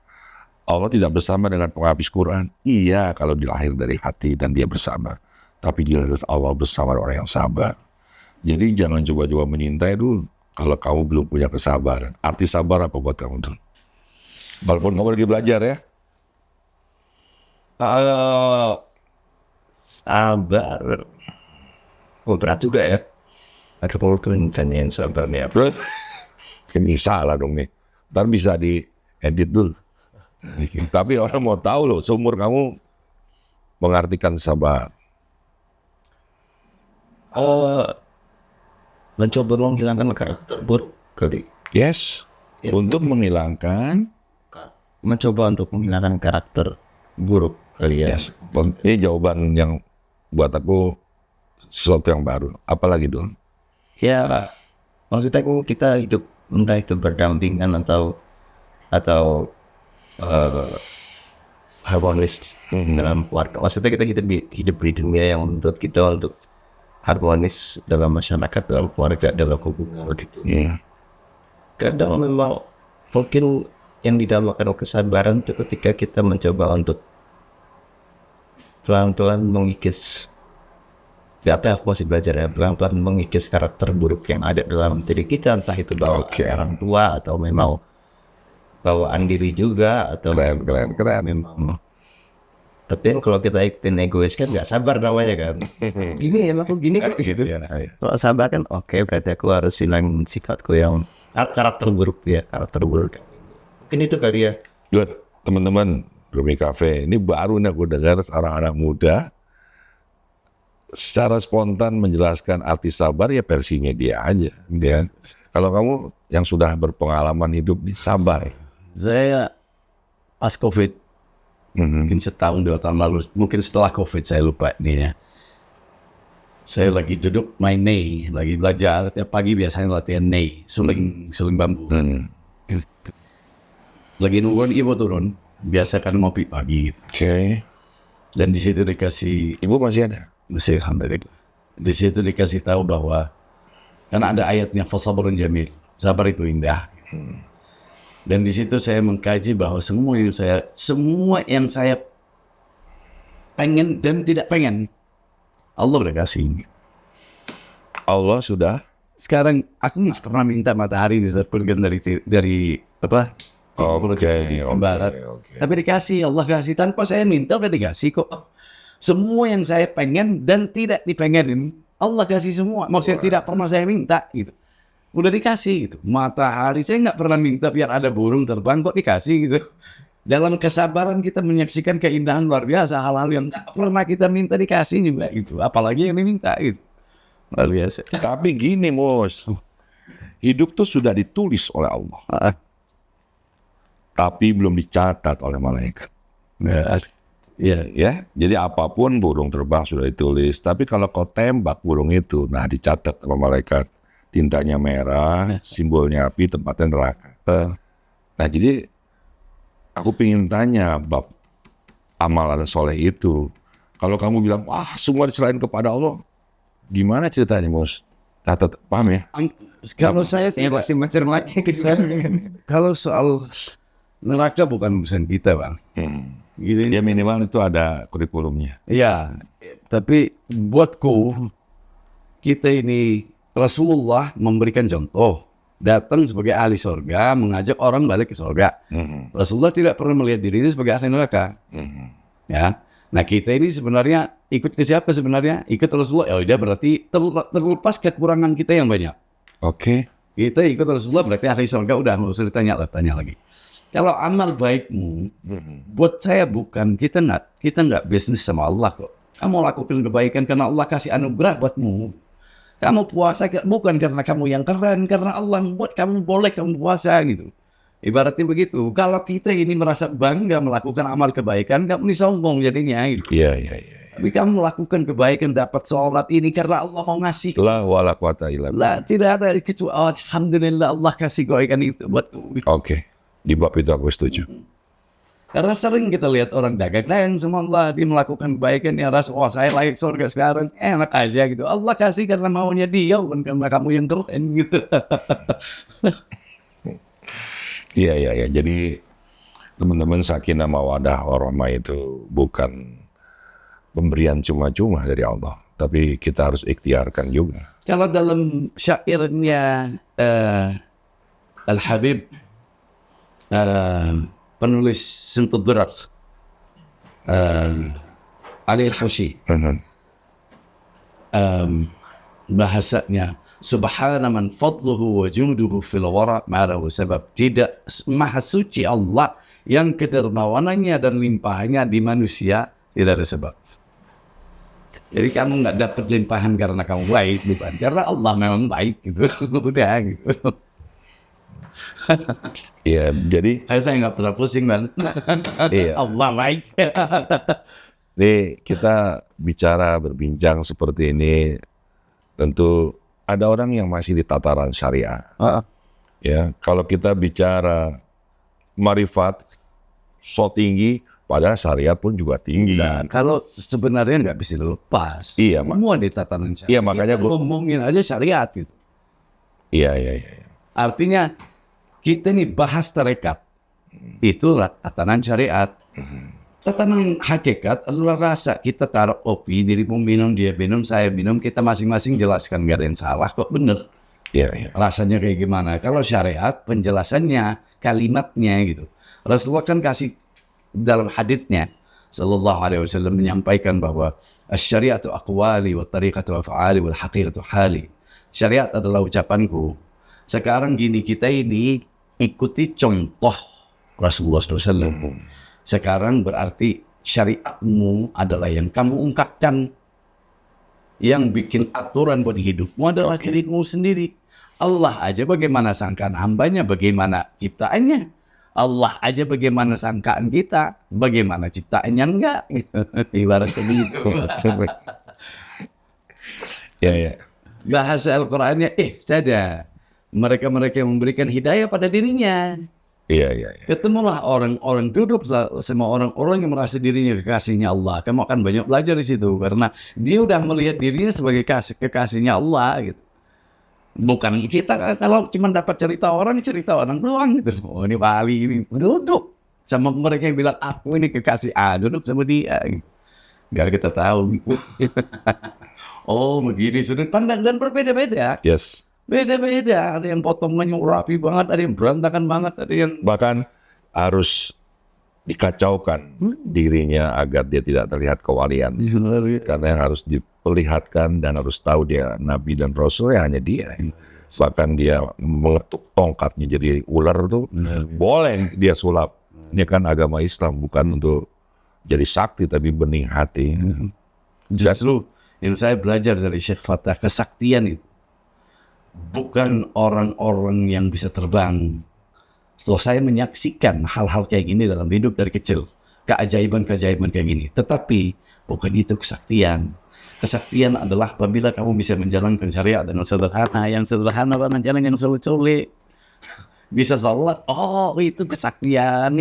Allah tidak bersama dengan penghabis Quran. Iya, kalau dilahir dari hati dan dia bersabar. Tapi jelas Allah bersama orang yang sabar. Jadi jangan coba-coba menyintai dulu kalau kamu belum punya kesabaran. Arti sabar apa buat kamu dulu? Walaupun kamu lagi belajar ya. Sabar. Oh, berat juga ya. Ada pengorbanan yang sabarnya. Terus ini salah dong nih. Ntar bisa diedit dulu. Tapi orang mau tahu loh, seumur kamu mengartikan sabar. Mencoba menghilangkan karakter buruk kali. Yes, untuk menghilangkan. Mencoba untuk menghilangkan karakter buruk kali ya. Yes. Ini jawaban yang buat aku sesuatu yang baru. Apalagi dong? Ya, maksudnya kita hidup entah itu berdampingan atau harmonis dalam keluarga. Maksudnya kita hidup di dunia yang menuntut kita untuk harmonis dalam masyarakat, dalam keluarga, dalam hubungan gitu. Kadang memang mungkin yang dinamakan kesabaran itu ketika kita mencoba untuk pelan-pelan mengikis, gak tahu, aku masih belajar ya, pelan-pelan mengikis karakter buruk yang ada dalam diri kita, entah itu bawaan orang tua atau memang bawaan diri juga, atau Keren. memang. Tapi kalau kita ikutin egois kan nggak sabar namanya kan. Gini emang aku gini kan gitu. Kalau sabar kan oke, berarti aku harus hilang sifatku yang karakter buruk ya, karakter buruk. Mungkin itu kali ya. Good, teman-teman Rumi Cafe, ini baru nih aku dengar seorang anak muda secara spontan menjelaskan arti sabar, ya versinya dia aja. Ya. Kalau kamu yang sudah berpengalaman hidup nih, sabar. Saya pas COVID, mungkin setahun 2 tahun lalu, mungkin setelah COVID saya lupa ini ya. Saya lagi duduk main ney, lagi belajar tiap pagi biasanya latihan ney, suling bambu. Lagi nungguin ibu turun, biasa kan ngopi pagi gitu. Oke. Dan di situ dikasih, Ibu masih ada? masih alhamdulillah. Di situ dikasih tahu bahwa kan ada ayatnya fasabrun jamil, sabar itu indah. Dan di situ saya mengkaji bahwa semua yang saya pengen dan tidak pengen, Allah udah kasih. Allah sudah. Sekarang aku nggak pernah minta matahari diterbitkan dari apa? Barat. Tapi dikasih, Allah kasih tanpa saya minta, udah dikasih kok. Semua yang saya pengen dan tidak dipengenin, Allah kasih semua. Maksudnya tidak pernah saya minta gitu. Udah dikasih gitu. Matahari saya nggak pernah minta biar ada burung terbang, kok dikasih gitu. Dalam kesabaran kita menyaksikan keindahan luar biasa, hal-hal yang nggak pernah kita minta dikasih juga gitu. Apalagi yang diminta gitu. Luar biasa. Tapi gini Mus, hidup tuh sudah ditulis oleh Allah, tapi belum dicatat oleh malaikat. Ya, jadi apapun burung terbang sudah ditulis. Tapi kalau kau tembak burung itu, nah dicatat sama malaikat. Tintanya merah, simbolnya api, tempatnya neraka. Nah jadi aku pengen tanya bab amalan soleh itu. Kalau kamu bilang, wah semua diserahin kepada Allah, gimana ceritanya Mus? Catat, paham ya? Kalau saya masih mencermati, kalau soal neraka bukan urusan kita bang. Gitu. Ya minimal itu ada kurikulumnya. Iya, tapi buatku kita ini Rasulullah memberikan contoh, datang sebagai ahli surga, mengajak orang balik ke surga. Rasulullah tidak pernah melihat dirinya sebagai ahli neraka. Ya, nah kita ini sebenarnya ikut ke siapa sebenarnya? Ikut Rasulullah. Ya udah berarti terlepas kekurangan kita yang banyak. Oke. Kita ikut Rasulullah berarti ahli surga. Udah nggak usah tanya lagi. Kalau amal baikmu, buat saya bukan, kita nggak bisnis sama Allah kok. Kamu lakukan kebaikan karena Allah kasih anugerah buatmu. Kamu puasa bukan karena kamu yang keren, karena Allah membuat kamu boleh kamu puasa gitu. Ibaratnya begitu. Kalau kita ini merasa bangga melakukan amal kebaikan, kamu ini sombong jadinya gitu. Iya. Tapi kamu melakukan kebaikan, dapat sholat ini karena Allah mau ngasih. La wala quwata illa billah. Tidak ada kecuali alhamdulillah Allah kasih kebaikan itu buatku. Oke. Di bab itu aku setuju. Karena sering kita lihat orang dagang sama Allah, dia melakukan kebaikan, ya rasa, wah saya layak surga sekarang, enak aja gitu. Allah kasih karena maunya dia, bukan karena kamu yang keren gitu. Iya. Jadi teman-teman sakinah mawadah warahmah itu bukan pemberian cuma-cuma dari Allah, tapi kita harus ikhtiarkan juga. Kalau dalam syairnya Al-Habib, penulis Simtud Durar, Ali Al-Husi, bahasanya subhana man fadluhu wa juduhu fil wara ma'lahu sebab, tidak maha suci Allah yang kedermawanannya dan limpahannya di manusia tidak ada sebab. Jadi kamu nggak dapat limpahan karena kamu baik, bukan karena Allah memang baik gitu. Udah gitu. Iya, jadi Saya nggak pernah pusing kan. Iya. Allah baik. nih kita berbincang seperti ini, tentu ada orang yang masih di tataran syariah. Ya, kalau kita bicara marifat so tinggi, padahal syariat pun juga tinggi. Dan kalau sebenarnya nggak bisa lepas. Iya, semua di tatanan syariat. Iya, makanya kita ngomongin aja syariat gitu. Iya. Artinya Kita ini bahas tarekat. Itulah tatanan syariat. Tatanan hakikat adalah rasa. Kita taruh kopi, dirimu minum, dia minum, saya minum, kita masing-masing jelaskan, gak ada yang salah kok, bener. Iya. Rasanya kayak gimana? Kalau syariat, penjelasannya, kalimatnya gitu. Rasulullah kan kasih dalam hadisnya, Sallallahu Alaihi Wasallam menyampaikan bahwa syariatu aqwali wa tariqatu af'ali wal haqiqatu hali. Syariat adalah ucapanku. Sekarang gini, kita ini ikuti contoh Rasulullah SAW. Sekarang berarti syariatmu adalah yang kamu ungkapkan. Yang bikin aturan buat hidupmu adalah dirimu sendiri. Allah aja bagaimana sangkaan hambanya, bagaimana ciptaannya. Allah aja bagaimana sangkaan kita, bagaimana ciptaannya enggak. Ibarat segitu. Ya. Bahasa Al-Qur'annya, saja. Mereka-mereka yang memberikan hidayah pada dirinya. Iya. Ketemulah orang-orang, duduk sama orang-orang yang merasa dirinya kekasihnya Allah. Kamu akan banyak belajar di situ karena dia udah melihat dirinya sebagai kekasihnya Allah gitu. Bukan kita kalau cuma dapat cerita orang doang gitu. Oh ini wali ini, duduk sama mereka yang bilang aku ini kekasih duduk sama dia. Biar kita tahu. Oh begini sudut pandang dan berbeda-beda. Yes. Beda-beda, ada yang potongannya rapi banget, ada yang berantakan banget, ada yang Bahkan harus dikacaukan dirinya agar dia tidak terlihat kewalian. Karena yang harus diperlihatkan dan harus tahu dia Nabi dan Rasul ya hanya dia. Bahkan dia mengetuk tongkatnya jadi ular tuh boleh dia sulap. Ini kan agama Islam, bukan untuk jadi sakti tapi bening hati. Justru yang saya belajar dari Syekh Fatah, kesaktian itu bukan orang-orang yang bisa terbang. Setelah saya menyaksikan hal-hal kayak gini dalam hidup dari kecil, keajaiban-keajaiban kayak gini. Tetapi bukan itu kesaktian. Kesaktian adalah apabila kamu bisa menjalankan syariat dengan sederhana, yang sederhana bukan jalan yang sulit-sulit. Bisa sholat, itu kesaktian.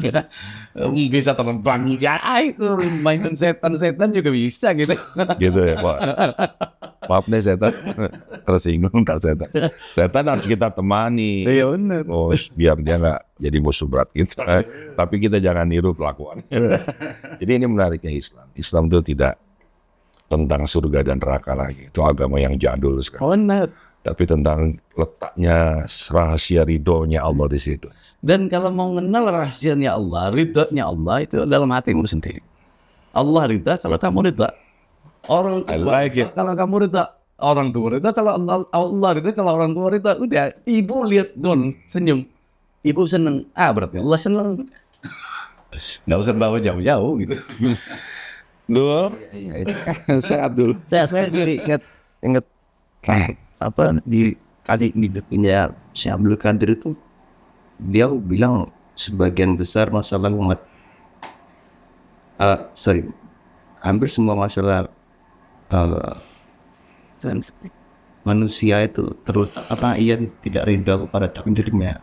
Bisa terbang, itu mainan setan-setan juga bisa gitu. Gitu ya Pak. Maaf nih setan, tersinggung tak setan. Setan harus kita temani. Iya benar. Oh, biar dia nggak jadi musuh berat kita. Tapi kita jangan niru kelakuan. Jadi ini menariknya Islam. Islam itu tidak tentang surga dan neraka lagi. Itu agama yang jadul sekarang. Benar. Tapi tentang letaknya rahasia ridhonya Allah di situ. Dan kalau mau mengenal rahasianya Allah, ridhonya Allah itu dalam hatimu sendiri. Allah ridha kalau kamu ridha. Orang tua kalau kamu ridha, orang tua ridha kalau Allah ridha, kalau orang tua ridha. Udah, ibu lihat Don senyum, ibu seneng. Berarti Allah seneng. Nggak usah bawa jauh-jauh gitu. Dul, sehat dul. Saya jadi ingat apa di kali hidupnya Syekh Abdul Qadir itu dia bilang sebagian besar masalah umat hampir semua masalah manusia itu terus ia tidak ridha kepada takdirnya.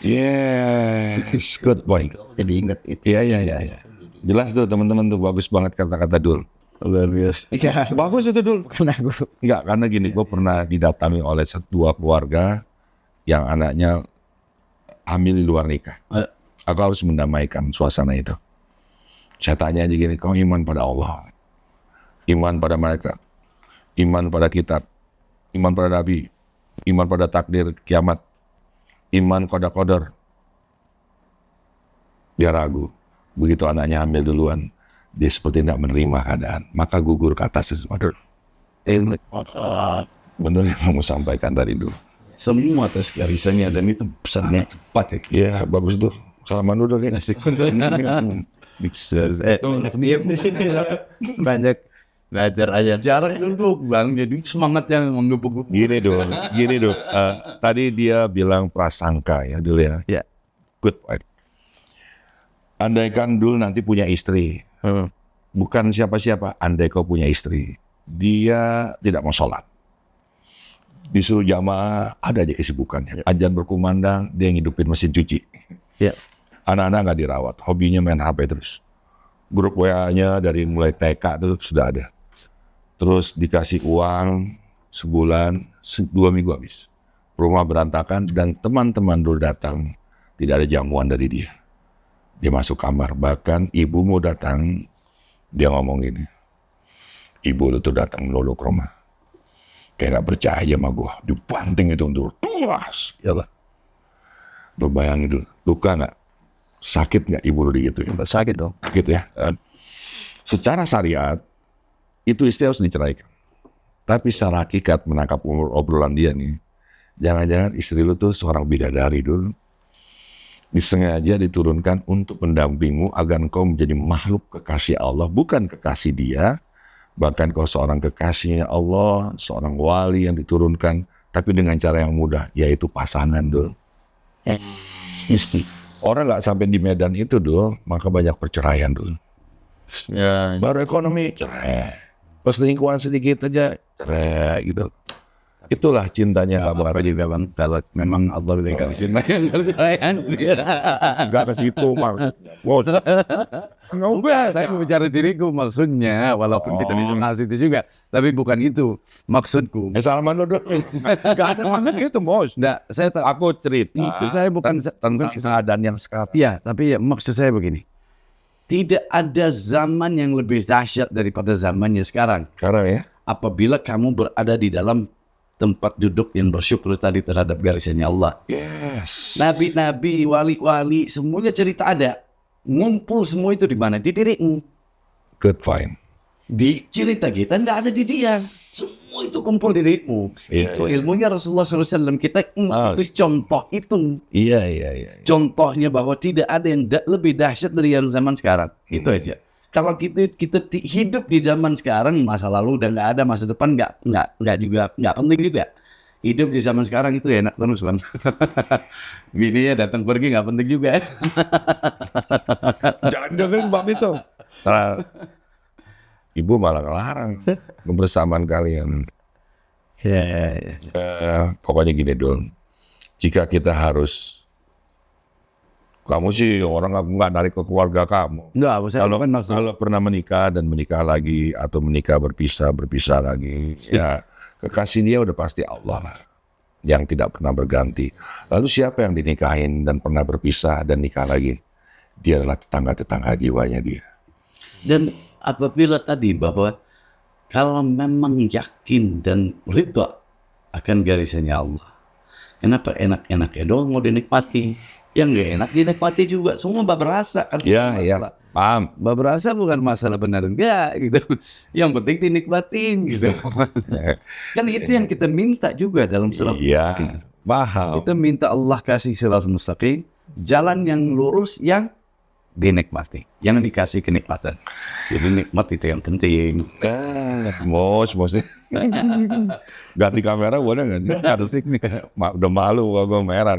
Yes, good point. Jadi ingat itu. Iya. Jelas tuh teman-teman tuh bagus banget kata-kata Dul. Luar biasa. Iya, bagus itu Dul. Bukan aku. Enggak, karena gini, gue pernah didatangi oleh dua keluarga yang anaknya hamil di luar nikah. Aku harus mendamaikan suasana itu. Saya tanya aja gini, kau iman pada Allah, iman pada malaikat, iman pada kitab, iman pada nabi, iman pada takdir kiamat, iman pada qadar. Dia ragu. Begitu anaknya hamil duluan, dia seperti tidak menerima keadaan, maka gugur ke atas sesuatu. Benar yang kamu sampaikan tadi dulu. Semua atas garisannya dan itu pesannya tepat ya. Iya, bagus tuh. Salaman dulu deh. Banyak belajar aja. Jarak duduk bang, jadi semangatnya menggebu-gebu. Gini dong. Tadi dia bilang prasangka ya dulu ya. Ya. Good point. Andaikan dulu nanti punya istri, bukan siapa-siapa. Andai kau punya istri, dia tidak mau sholat, disuruh jamaah, ada aja kesibukannya. Azan berkumandang, dia ngidupin mesin cuci. Ya. Anak-anak nggak dirawat, hobinya main HP terus. Grup WA-nya dari mulai TK itu sudah ada. Terus dikasih uang sebulan, 2 minggu habis. rumah berantakan dan teman-teman dulu datang, tidak ada jamuan dari dia. Dia masuk kamar, bahkan ibu mau datang, dia ngomong gini, ibu lu tuh datang melulu ke rumah, kayak gak percaya sama gue, dibanting itu dulu, tuas, ya lah. Lu bayangin dulu, luka gak? Sakit gak ibu lu digituin? Sakit dong. Sakit ya. Secara syariat, itu istri harus diceraikan. Tapi secara hakikat menangkap obrolan dia nih, jangan-jangan istri lu tuh seorang bidadari dulu, disengaja diturunkan untuk mendampingmu agar engkau menjadi makhluk kekasih Allah, bukan kekasih dia. Bahkan kau seorang kekasihnya Allah, seorang wali yang diturunkan, tapi dengan cara yang mudah, yaitu pasangan dulu. Orang nggak sampai di medan itu dulu, maka banyak perceraian dulu. Ya. Baru ekonomi cerai, perselingkuhan sedikit aja cerai gitu. Itulah cintanya kabar. Apa juga bang, kalau memang Allah berikan banyak perceraian, Enggak ke situ, Mang. Wow. enggak, saya bicara diriku maksudnya, walaupun kita bisa ngasih itu juga, tapi bukan itu maksudku. Salaman lu dong. Enggak ada maksud gitu, Bos. Enggak, saya tahu. Aku cerita Maksud saya bukan tentang keadaan yang sekarang. ya, tapi ya, maksud saya begini. Tidak ada zaman yang lebih dahsyat daripada zamannya sekarang. Sekarang ya. Apabila kamu berada di dalam tempat duduk yang bersyukur tadi terhadap garisannya Allah. Yes. Nabi-nabi, wali-wali, semuanya cerita ada. Ngumpul semua itu di mana? Di dirimu. Good, fine. Di cerita kita tidak ada di dia. Semua itu kumpul di dirimu. Iya, Itu ilmunya Rasulullah SAW. Kita itu contoh itu. Iya. Contohnya bahwa tidak ada yang lebih dahsyat dari yang zaman sekarang. Itu aja. Kalau kita hidup di zaman sekarang, masa lalu udah nggak ada, masa depan nggak penting juga. Hidup di zaman sekarang itu enak terus kan. Bininya datang pergi nggak penting juga. Jangan dengerin bab itu. Nah, ibu malah ngelarang kebersamaan kalian. Ya. Pokoknya gini dulu. Jika kita harus, kamu sih orang aku nggak narik ke keluarga kamu. Enggak, saya Kalau kan maksud. kalau pernah menikah dan menikah lagi atau menikah berpisah lagi, ya kekasih dia udah pasti Allah lah, yang tidak pernah berganti. Lalu siapa yang dinikahin dan pernah berpisah dan nikah lagi? Dia adalah tetangga-tetangga jiwanya dia. Dan apabila tadi bahwa kalau memang yakin dan ridha akan garisannya Allah, kenapa enak-enaknya doang mau dinikmati? Yang nggak enak dinikmati juga, semua bab rasa kan. Ya, paham. Bab rasa bukan masalah benar enggak gitu. Yang penting dinikmatin gitu. Kan itu yang kita minta juga dalam surat Iya, Mustaqim. paham. Kita minta Allah kasih surat mustaqim, jalan yang lurus yang dinikmati, yang dikasih kenikmatan. Jadi nikmat itu yang penting. Mos. Ganti kamera boleh nggak? Harus ini. Udah malu kalau gue merah.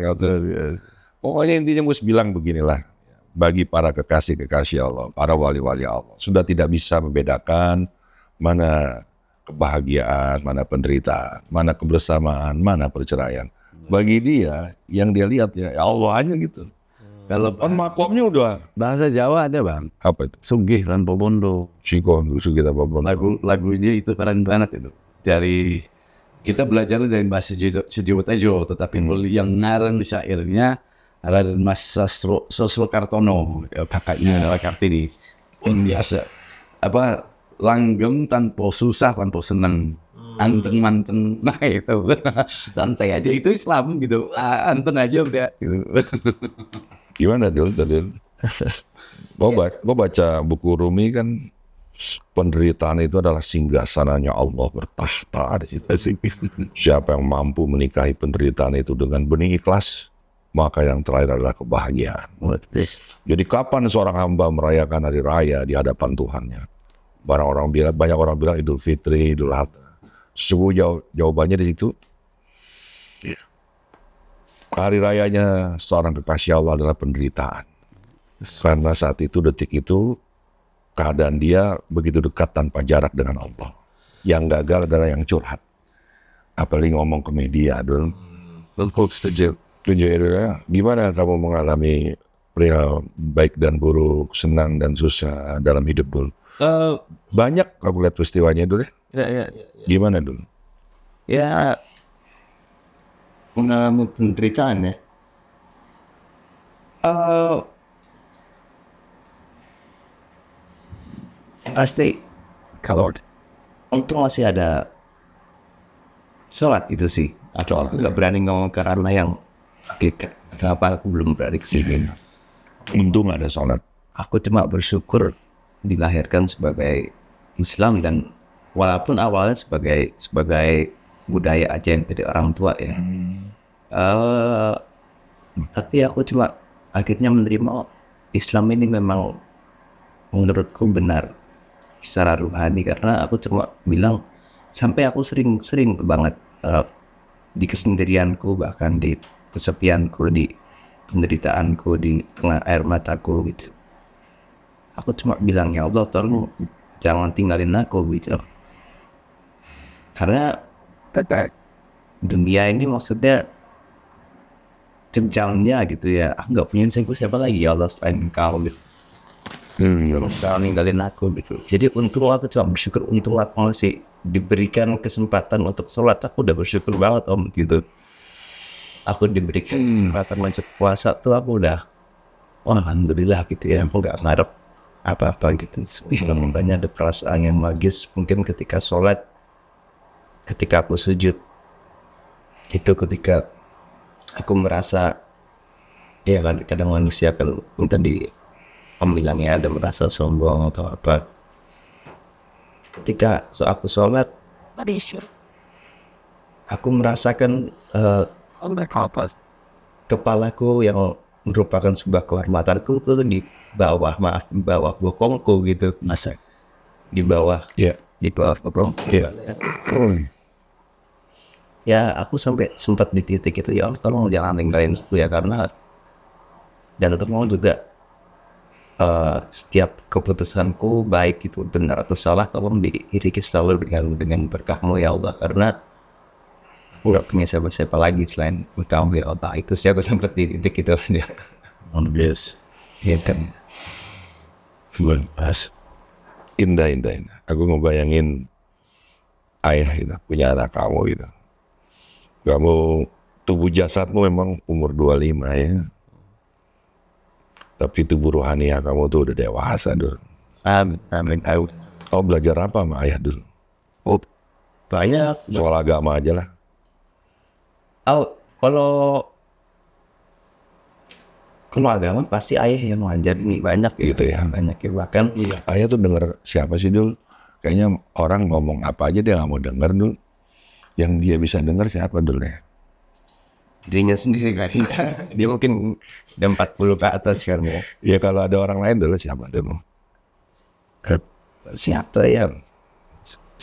Pokoknya intinya mus bilang beginilah. Bagi para kekasih-kekasih Allah, para wali-wali Allah, sudah tidak bisa membedakan mana kebahagiaan, mana penderitaan, mana kebersamaan, mana perceraian. Bagi dia, yang dia lihat ya Allah aja gitu. Kalau Kan makomnya udah. bahasa Jawa ada bang, Apa itu? sugih tanpa bondo. Siko, kita babon. Lagunya itu keren banget itu. Dari kita belajar dari bahasa Jawa Tejo, tetapi yang ngarang syairnya Raden Mas Sosro Kartono, kakaknya Kartini. Biasa apa langgeng tanpa susah, tanpa seneng. Anteng manteng, nah itu santai aja, itu Islam gitu. Anteng aja udah gitu. Gimana Dul? Gue baca buku Rumi kan, penderitaan itu adalah singgasananya Allah bertahta di situ. Siapa yang mampu menikahi penderitaan itu dengan benih ikhlas, maka yang terakhir adalah kebahagiaan. Jadi kapan seorang hamba merayakan hari raya di hadapan Tuhannya? Banyak orang bilang Idul Fitri, Idul Adha. Jawabannya di situ. Hari rayanya seorang kekasih Allah adalah penderitaan. Karena saat itu, detik itu, keadaan dia begitu dekat tanpa jarak dengan Allah. Yang gagal adalah yang curhat. Apalagi ngomong ke media dulu. Setuju ya. Gimana kamu mengalami perihal baik dan buruk, senang dan susah dalam hidup dulu? Banyak aku lihat peristiwanya dulu ya. Ya. Gimana dulu? Ya, mengalami penderitaan ya. Yang pasti kalau untung masih ada sholat itu sih. Atau aku nggak berani ngomong karena yang hakikat. Kenapa aku belum berani kesini? Untung ada sholat. Aku cuma bersyukur dilahirkan sebagai Islam dan walaupun awalnya sebagai budaya aja yang dari orang tua ya. Tapi aku cuma akhirnya menerima Islam ini memang menurutku benar secara ruhani, karena aku cuma bilang sampai aku sering banget di kesendirianku, bahkan di kesepianku, di penderitaanku, di tengah air mataku gitu. Aku cuma bilang, ya Allah tolong jangan tinggalin aku gitu. Karena dunia ini maksudnya kejamnya gitu ya. Aku nggak punya siapa lagi ya Allah selain kau gitu. Jangan ninggalin aku gitu. Jadi untung aku cuma bersyukur, untung aku masih diberikan kesempatan untuk sholat. Aku udah bersyukur banget om gitu. Aku diberikan kesempatan macet puasa tuh aku udah alhamdulillah gitu ya. Aku nggak ngarep apa-apa gitu. Makanya ada perasaan yang magis mungkin ketika sholat, ketika aku sujud itu, ketika aku merasa ya kan kadang manusia kan tadi bilangnya ada merasa sombong atau apa. Ketika aku sholat, aku merasakan kepalaku yang merupakan sebuah kehormatanku itu di bawah bokongku gitu, masa di bawah bokong. Ya aku sampai sempat di titik itu, ya Allah tolong jangan tinggalin aku ya, karena dan tolong juga setiap keputusanku baik itu benar atau salah tolong diiringi selalu dengan berkahmu ya Allah, karena aku gak punya siapa-siapa lagi selain Engkau ya Allah. Itu sih aku sempat di titik itu ya. Yes. Ya kan. Pas. Indah. Aku ngebayangin ayah gitu, punya anak kamu gitu. Kamu tubuh jasadmu memang umur 25 ya. Tapi tubuh rohani kamu tuh udah dewasa dulu. Amin. Kau belajar apa sama ayah dulu? Oh, banyak. Soal agama aja lah. Kalau agama pasti ayah yang ngajar nih, banyak Gitu ya. Banyak ya, bahkan Ayah tuh denger siapa sih dulu? Kayaknya orang ngomong apa aja dia nggak mau denger dulu. Yang dia bisa denger siapa dulu ya? dirinya sendiri kan. Dia mungkin udah 40 ke atas kan ya. Ya kalau ada orang lain dulu siapa dulu? Siapa ya?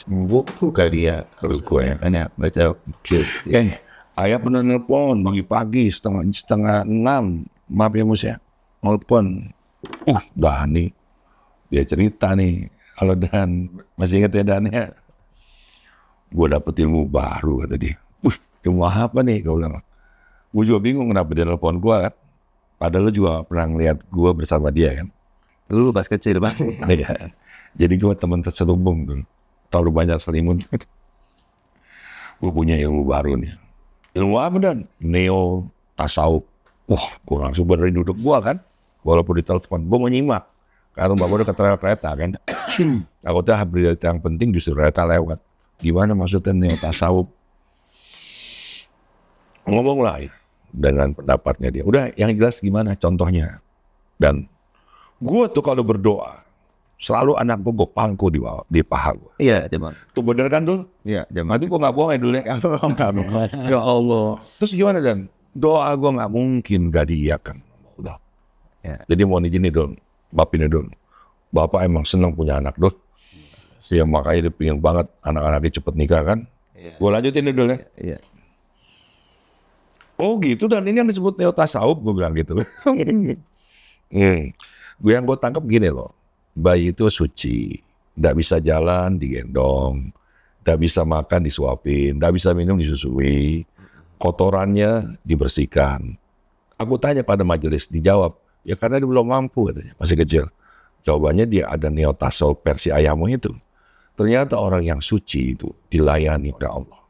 Buku kali ya. Terus gue ya. Kan ya, baca buku. Ayah pernah nelpon pagi-pagi setengah 6. Maaf ya Mus ya. Nelpon. Dani. Dia cerita nih. Kalau Dan, masih ingat ya Dan ya? Gue dapet ilmu baru kata dia. Ilmu apa nih? Gue bilang. Gue juga bingung kenapa dia nelpon gue kan. Padahal lu juga pernah ngeliat gue bersama dia kan. Lu pas kecil bang. Jadi gue teman terselubung tuh. Terlalu banyak selimut. Gue punya ilmu baru nih. Ilmu apa Dan? Neo tasawuf. Wah, gue langsung benerin duduk gue kan. Walaupun ditelepon, gue mau nyimak. Karena bapak udah keterel kereta kan. Aku tuh berita yang penting justru kereta lewat. Gimana maksudnya neo tasawuf? Ngomong lah dengan pendapatnya dia. Udah yang jelas gimana contohnya. Dan gue tuh kalau berdoa, selalu anak gue pangku di paha gue. Iya, coba. Tuh bener kan Dul? Iya, Nanti gue gak bohong ya dulu ya. Ya Allah. Terus gimana Dan? Doa gue gak mungkin gak diiyakan. Udah. Ya. Jadi mau izin nih Dul. Bapak ini Dul. Bapak emang seneng punya anak Dul. Ya makanya dia pengen banget anak-anaknya cepet nikah kan. Ya. Gue lanjutin nih Dul ya. Iya. Oh gitu, dan ini yang disebut neo tasawuf, gue bilang gitu. Gue yang gue tangkap gini loh. Bayi itu suci. Gak bisa jalan digendong. Gak bisa makan disuapin. Gak bisa minum disusui. Kotorannya dibersihkan. Aku tanya pada majelis, dijawab. Ya karena dia belum mampu katanya, masih kecil. Jawabannya dia ada neo tasawuf versi ayahmu itu. Ternyata orang yang suci itu dilayani oleh Allah.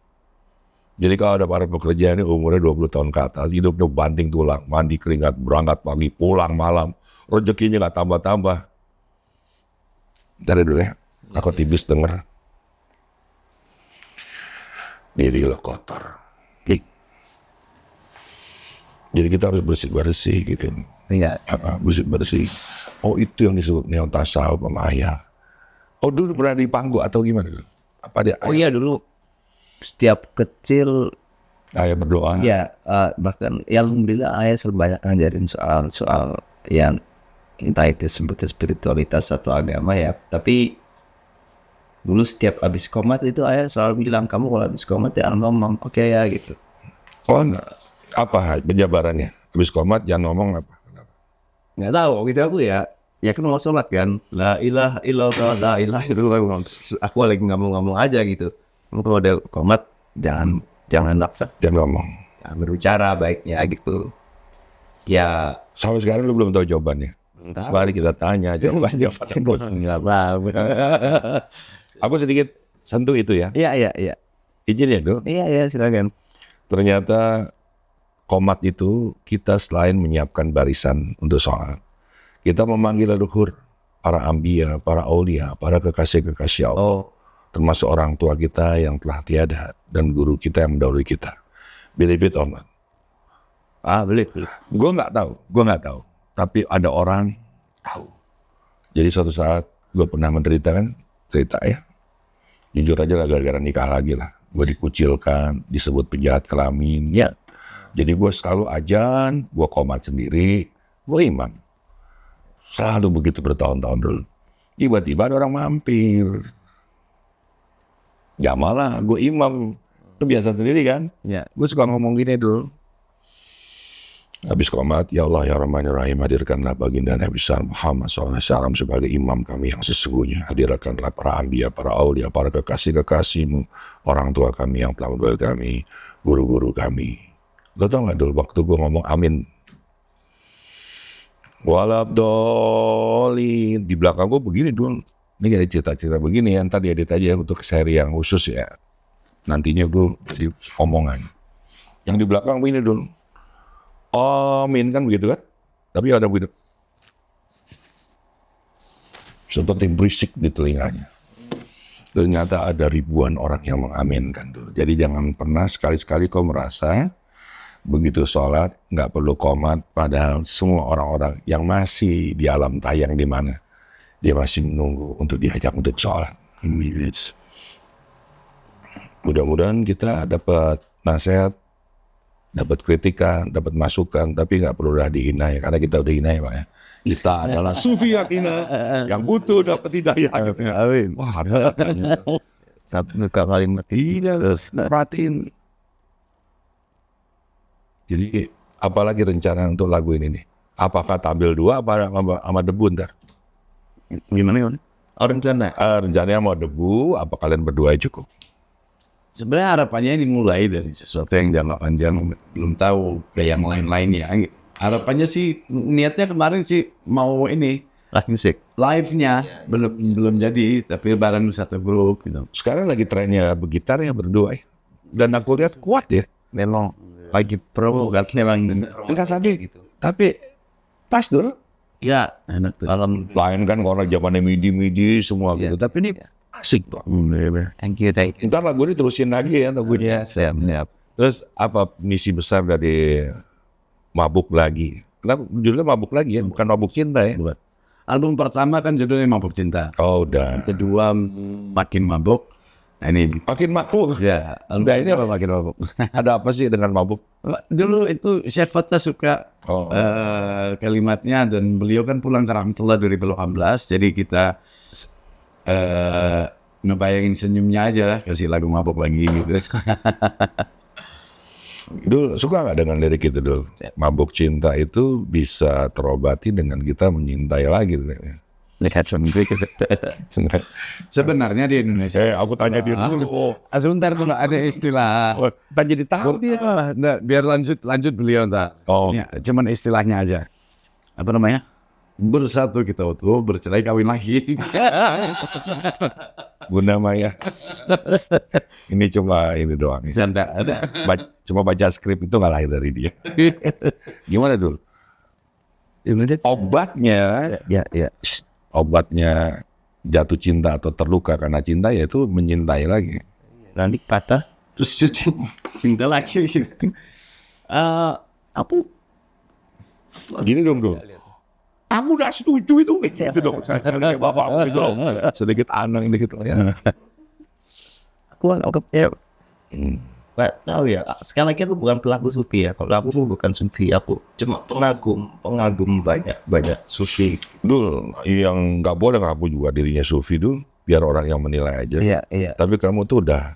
Jadi kalau ada para pekerja ini umurnya 20 tahun ke atas, hidupnya banting tulang, mandi keringat, berangkat pagi, pulang malam, rezekinya nggak tambah-tambah. Dari dulu ya, aku tipis denger. Diri lo kotor. Jadi kita harus bersih-bersih gitu. Iya. Bersih-bersih. Oh itu yang disebut neon tasawuf sama ayah. Oh dulu pernah dipanggu atau gimana dulu? Apa dia? Oh iya dulu setiap kecil Ayah berdoa. ya bahkan ya alhamdulillah ayah selalu banyak ngajarin soal yang entah itu sebutnya spiritualitas atau agama ya. Tapi dulu setiap habis komat itu ayah selalu bilang, kamu kalau habis komat ya ngomong oke ya gitu. Oh enggak. Apa penjabarannya? Habis komat jangan ngomong apa? Nggak tahu gitu aku ya kan mau sholat kan, la ilaha illallah, la ilaha illallah, aku lagi ngomong aja gitu. Kalau ada komat jangan naksa, Jangan ngomong. jangan berbicara baiknya gitu ya. Sampai sekarang lu belum tahu jawabannya. Entah. Mari kita tanya jawabannya. Nggak apa-apa. Aku sedikit sentuh itu ya. Iya Izin ya Dul. iya silakan. Ternyata komat itu kita selain menyiapkan barisan untuk sholat, kita memanggil leluhur, para ambiya, para aulia, para kekasih-kekasih Allah. Termasuk orang tua kita yang telah tiada dan guru kita yang mendahului kita. Believe it or not. Boleh. Gue nggak tahu. Tapi ada orang tahu. Jadi suatu saat gue pernah menderita kan, cerita ya. Jujur aja lah gara-gara nikah lagi lah. Gue dikucilkan, disebut penjahat kelamin. Ya. Jadi gue selalu ajan, gue komat sendiri, gue imam. Selalu begitu bertahun-tahun dulu. Tiba-tiba ada orang mampir. Ya malah gue imam. Itu biasa sendiri kan. Ya. Gue suka ngomong gini dulu. Habis komat, ya Allah ya Rahman ya Rahim, hadirkanlah baginda Nabi besar Muhammad SAW sebagai imam kami yang sesungguhnya. Hadirkanlah para anbiya, para aulia, para kekasih-kekasihmu, orang tua kami yang telah mendahului kami, guru-guru kami. Lo tau gak dulu waktu gue ngomong amin, walabdolin, di belakang gue begini dulu. Ini ada cerita-cerita begini yang tadi edit aja untuk seri yang khusus ya. Nantinya gue kasih omongan. Yang di belakang begini dulu. Amin kan begitu kan? Tapi ada begitu. Seperti berisik di telinganya. Ternyata ada ribuan orang yang mengaminkan dulu. Jadi jangan pernah sekali-sekali kau merasa begitu sholat nggak perlu komat, padahal semua orang-orang yang masih di alam tayang di mana dia masih menunggu untuk diajak untuk sholat. Mudah-mudahan kita dapat nasihat, dapat kritikan, dapat masukan, tapi nggak perlu udah dihina ya, karena kita udah hina ya Pak ya. Kita adalah sufi yang hina, yang butuh dapat hidayah. Amin. Wah, Satu kalimat. terus perhatiin. Jadi apalagi rencana untuk lagu ini nih? Apakah tampil dua apa sama debu ntar? Gimana? Rencana. Rencananya mau debu, apa kalian berdua cukup? Sebenarnya harapannya dimulai dari sesuatu yang jangka panjang, belum tahu ke yang lain-lainnya. Gitu. Harapannya sih, niatnya kemarin sih mau ini Musik. live-nya belum jadi, tapi bareng satu grup gitu. Sekarang lagi trennya bergitar ya berdua ya. Dan aku lihat kuat ya. Memang lagi pro kan memang. Enggak tapi pas dulu. Ya, enak tuh. Lain kan kalau zamannya midi semua gitu. Tapi ini asik tuh. Thank you. Ntar lagu ini terusin lagi ya lagunya. Siap. Terus apa misi besar dari Mabuk Lagi? Kenapa judulnya Mabuk Lagi ya? Bukan Mabuk Cinta ya? Album pertama kan judulnya Mabuk Cinta. Oh udah. Kedua Makin Mabuk. Nah ini Makin mabuk. ya, Udah, ini apa Makin Mabuk? Ada apa sih dengan mabuk? Dulu itu Chef Fatah suka kalimatnya, dan beliau kan pulang ke Rahmatullah 2018, jadi kita ngebayangin senyumnya aja lah, kasih lagu Mabuk Lagi gitu. Dul, suka nggak dengan lirik itu Dul? Mabuk cinta itu bisa terobati dengan kita menyintai lagi. Sebenarnya di Indonesia. Aku tanya dia dulu. Sebentar dulu ada istilah. Tak jadi tahu dia. Biar lanjut beliau ntar. Oh. Ya, cuman istilahnya aja. Apa namanya? bersatu kita utuh, bercerai kawin lagi. Bunda Maya. Ini cuma ini doang. Canda ada. Cuma baca skrip itu nggak lahir dari dia. Gimana dulu? Obatnya, obatnya jatuh cinta atau terluka karena cinta yaitu menyintai lagi. Nanti patah terus cinta lagi. Aku Gini dong dulu. Aku udah setuju itu gitu dong. Saya bapak gitu loh. Sedikit anang dikit lah ya. aku anggap ya nggak tahu ya. Sekali lagi aku bukan pelaku sufi ya. Kalau aku bukan sufi, aku cuma pengagum banyak sufi. Dul, yang nggak boleh ngaku juga dirinya sufi dul, biar orang yang menilai aja. Iya. Tapi kamu tuh udah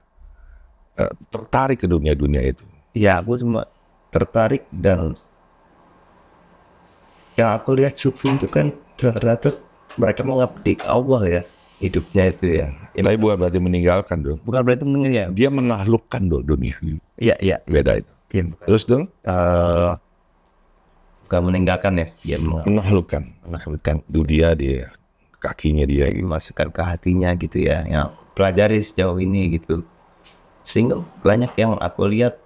tertarik ke dunia itu. Ya, aku cuma tertarik, dan yang aku lihat sufi itu kan rata-rata mereka mengabdi Allah ya, hidupnya itu ya. Tapi bukan berarti meninggalkan dul. Bukan berarti meninggal ya. Dia menaklukkan dul dunia. Iya. Beda itu. Iya. Terus dul? Bukan meninggalkan ya. Dia Menaklukkan dunia dia, kakinya dia. masukkan ke hatinya gitu ya. Yang pelajari sejauh ini gitu. Sehingga banyak yang aku lihat,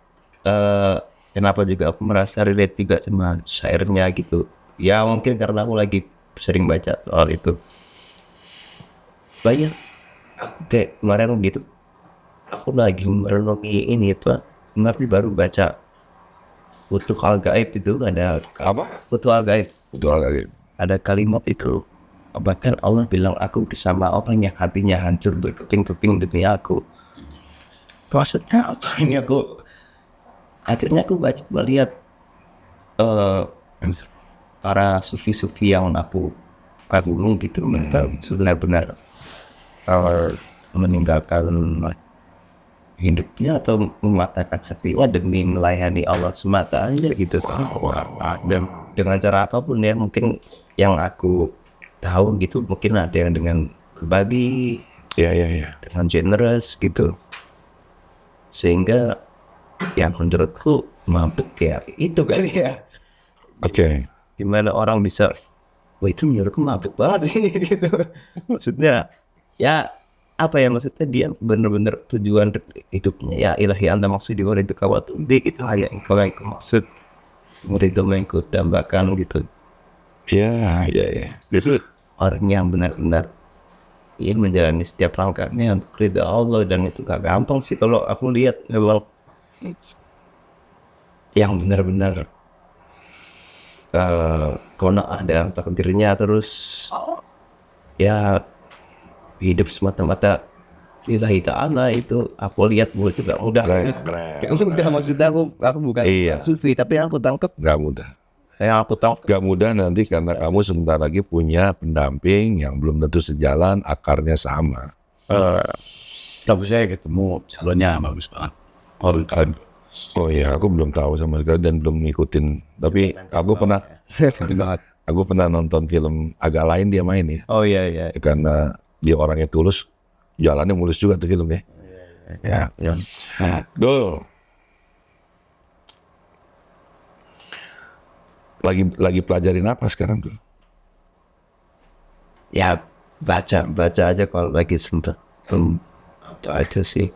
kenapa juga aku merasa relate juga sama syairnya gitu. Ya mungkin karena aku lagi sering baca soal itu. Banyak aku kayak kemarin gitu, aku lagi merenungi ini Pak. Kemarin baru baca Futuh Al-Gaib itu, ada Apa? Futuh Al-Gaib, Betul lagi. ada kalimat itu, bahkan Allah bilang aku bersama orang yang hatinya hancur berkeping-keping demi aku. Maksudnya apa ini? Akhirnya aku banyak melihat para sufi-sufi yang aku kagum gitu, mereka benar-benar meninggalkan hidupnya atau mematahkan saktinya demi melayani Allah semata aja gitu. Dan dengan cara apapun ya, mungkin yang aku tahu gitu, mungkin ada yang dengan berbagi, Iya. dengan generous gitu, sehingga yang menurutku mabuk ya itu kali ya. Oke. Gimana orang bisa, wah itu menurutku mabuk banget sih gitu. Maksudnya ya apa ya, maksudnya dia benar-benar tujuan hidupnya ya ilahi anta maksudi wa ridho kawatu itu hanya engkau yang maksud, ridho yang kau dambakan gitu. Iya. Itu orang yang benar-benar ingin menjalani setiap langkahnya untuk ridho Allah, dan itu gak gampang sih kalau aku lihat. Memang yang benar-benar karena ada takdirnya, terus ya hidup semata-mata lillahi ta'ala, itu aku lihat bahwa itu gak mudah. Keren. Maksudnya aku bukan sufi, tapi yang aku tangkap Gak mudah. Gak mudah nanti karena kamu sebentar lagi punya pendamping yang belum tentu sejalan, akarnya sama. Tapi saya ketemu calonnya bagus banget. Oh iya, aku belum tahu sama sekali dan belum ngikutin. Tapi aku pernah nonton film agak lain dia main ya. Oh iya. Karena dia orangnya tulus, jalannya mulus juga tuh filmnya. Ya. Dul. Lagi pelajarin apa sekarang tuh? Ya baca aja kalau lagi sempat. Itu aja sih.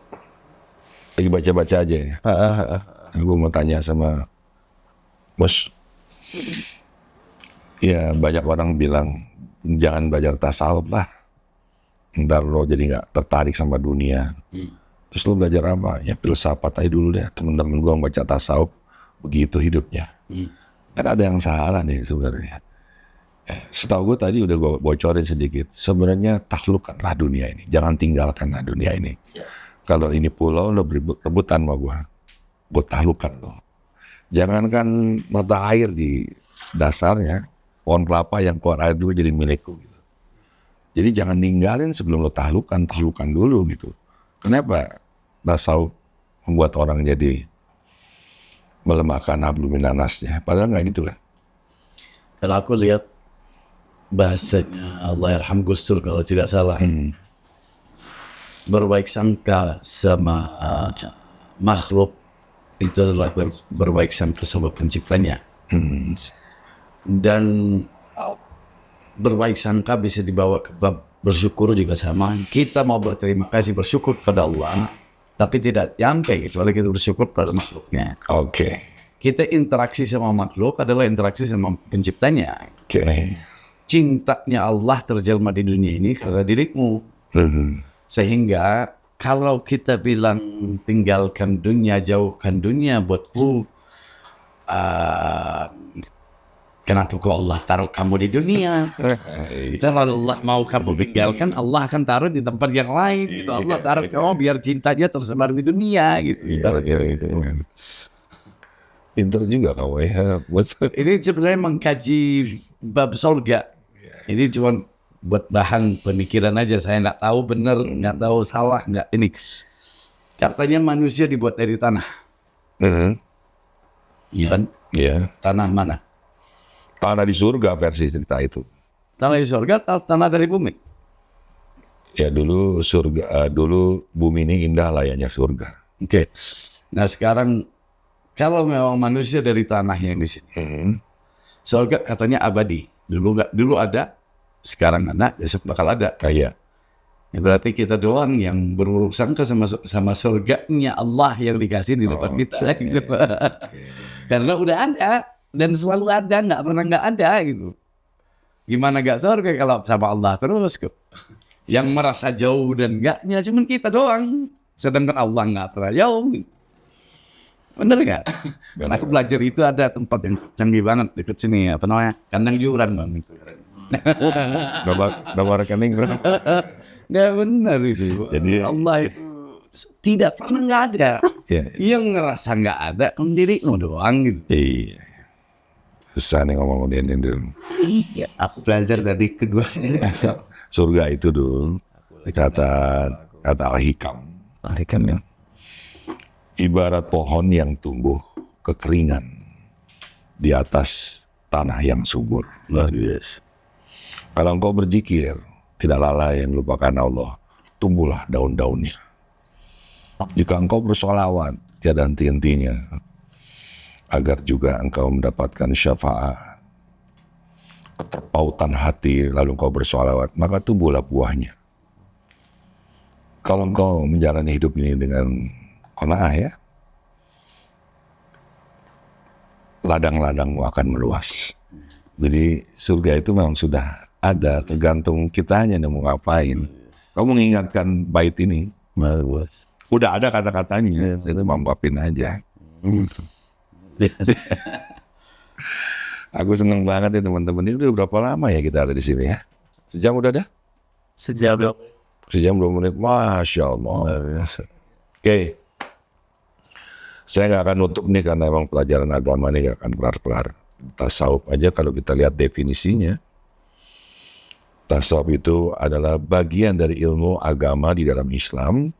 Lagi baca-baca aja ya? Aku mau tanya sama Bos. Ya banyak orang bilang jangan belajar tasawuf lah, ntar lo jadi nggak tertarik sama dunia. Terus lo belajar apa? Ya filsafat aja dulu deh. Temen-temen gue baca tasawuf begitu hidupnya. Kan ada yang salah nih sebenarnya. Setahu gue tadi udah gue bocorin sedikit. Sebenarnya taklukkanlah dunia ini, jangan tinggalkanlah dunia ini. Kalau ini pulau lo rebutan sama gue taklukkan lo. Jangankan mata air di dasarnya, pohon kelapa yang keluar air juga jadi milikku gitu. Jadi jangan ninggalin sebelum lo taklukkan dulu gitu. Kenapa tasawuf membuat orang jadi melemahkan hablum minannasnya? Padahal nggak gitu kan? Kalau aku lihat bahasanya Allahyarham Gus Dur kalau tidak salah, berbaik sangka sama makhluk itu adalah berbaik sangka sama penciptanya. Dan berbaik sangka bisa dibawa ke bab bersyukur juga sama. Kita mau berterima kasih, bersyukur kepada Allah, tapi tidak sampai kecuali kita bersyukur pada makhluknya. Oke. Kita interaksi sama makhluk adalah interaksi sama penciptanya. Oke. Cintanya Allah terjelma di dunia ini karena dirimu. Sehingga kalau kita bilang tinggalkan dunia, jauhkan dunia buatku, kenapa kok Allah taruh kamu di dunia? Kalau Allah mau kamu tinggalkan, Allah akan taruh di tempat yang lain. Gitu. Allah taruh kamu biar cintanya tersebar di dunia. Gitu. Pinter juga kamu ya. Ini sebenarnya mengkaji bab surga. Ini cuma buat bahan pemikiran aja. Saya nggak tahu benar, nggak tahu salah, nggak ini. Katanya manusia dibuat dari tanah. Iya kan? Iya. Tanah mana? Tanah di surga versi cerita itu. Tanah di surga, tanah dari bumi. Ya dulu surga, dulu bumi ini indah layaknya surga. Oke. Nah sekarang kalau memang manusia dari tanah yang di sini, surga katanya abadi. Dulu ada, sekarang ada, besok bakal ada. Kayak. Ya, berarti kita doang yang berurusan sama surganya Allah yang dikasih di depan kita. Karena udah ada dan selalu ada, nggak pernah nggak ada gitu. Gimana nggak surga kalau sama Allah terus kok? Yang merasa jauh dan enggaknya cuma kita doang. Sedangkan Allah nggak pernah jauh. Bener nggak? Aku belajar itu ada tempat yang canggih banget dekat sini, apa namanya? Kandang Juran bang itu. Nomor rekening berapa? Nggak benar itu. Jadi Allah itu tidak pernah nggak ada. Iya. Yang ngerasa nggak ada kan dirimu doang gitu. Iya. Susah nih ngomong dia dulu. Iya, aku belajar dari kedua. Surga itu dulu kata Al-Hikam. Al-Hikam ya. Ibarat pohon yang tumbuh kekeringan di atas tanah yang subur. Kalau engkau berzikir, tidak lalai melupakan Allah, tumbuhlah daun-daunnya. Jika engkau bersolawat, tiada henti-hentinya, agar juga engkau mendapatkan syafaat, keterpautan hati, lalu engkau bersolawat, maka tumbuhlah buahnya. Kalau engkau menjalani hidup ini dengan qanaah ya, ladang-ladangmu akan meluas. Jadi surga itu memang sudah ada, tergantung kitanya mau ngapain. Kamu mengingatkan bait ini, udah ada kata-katanya, itu mampapin aja. Aku seneng banget ya teman-teman. Ini udah berapa lama ya kita ada di sini ya? Sejam udah ada? Sejam 2 menit. Masya Allah. Oke. Saya nggak akan nutup nih karena emang pelajaran agama ini nggak akan kelar-kelar. Tasawuf aja kalau kita lihat definisinya, tasawuf itu adalah bagian dari ilmu agama di dalam Islam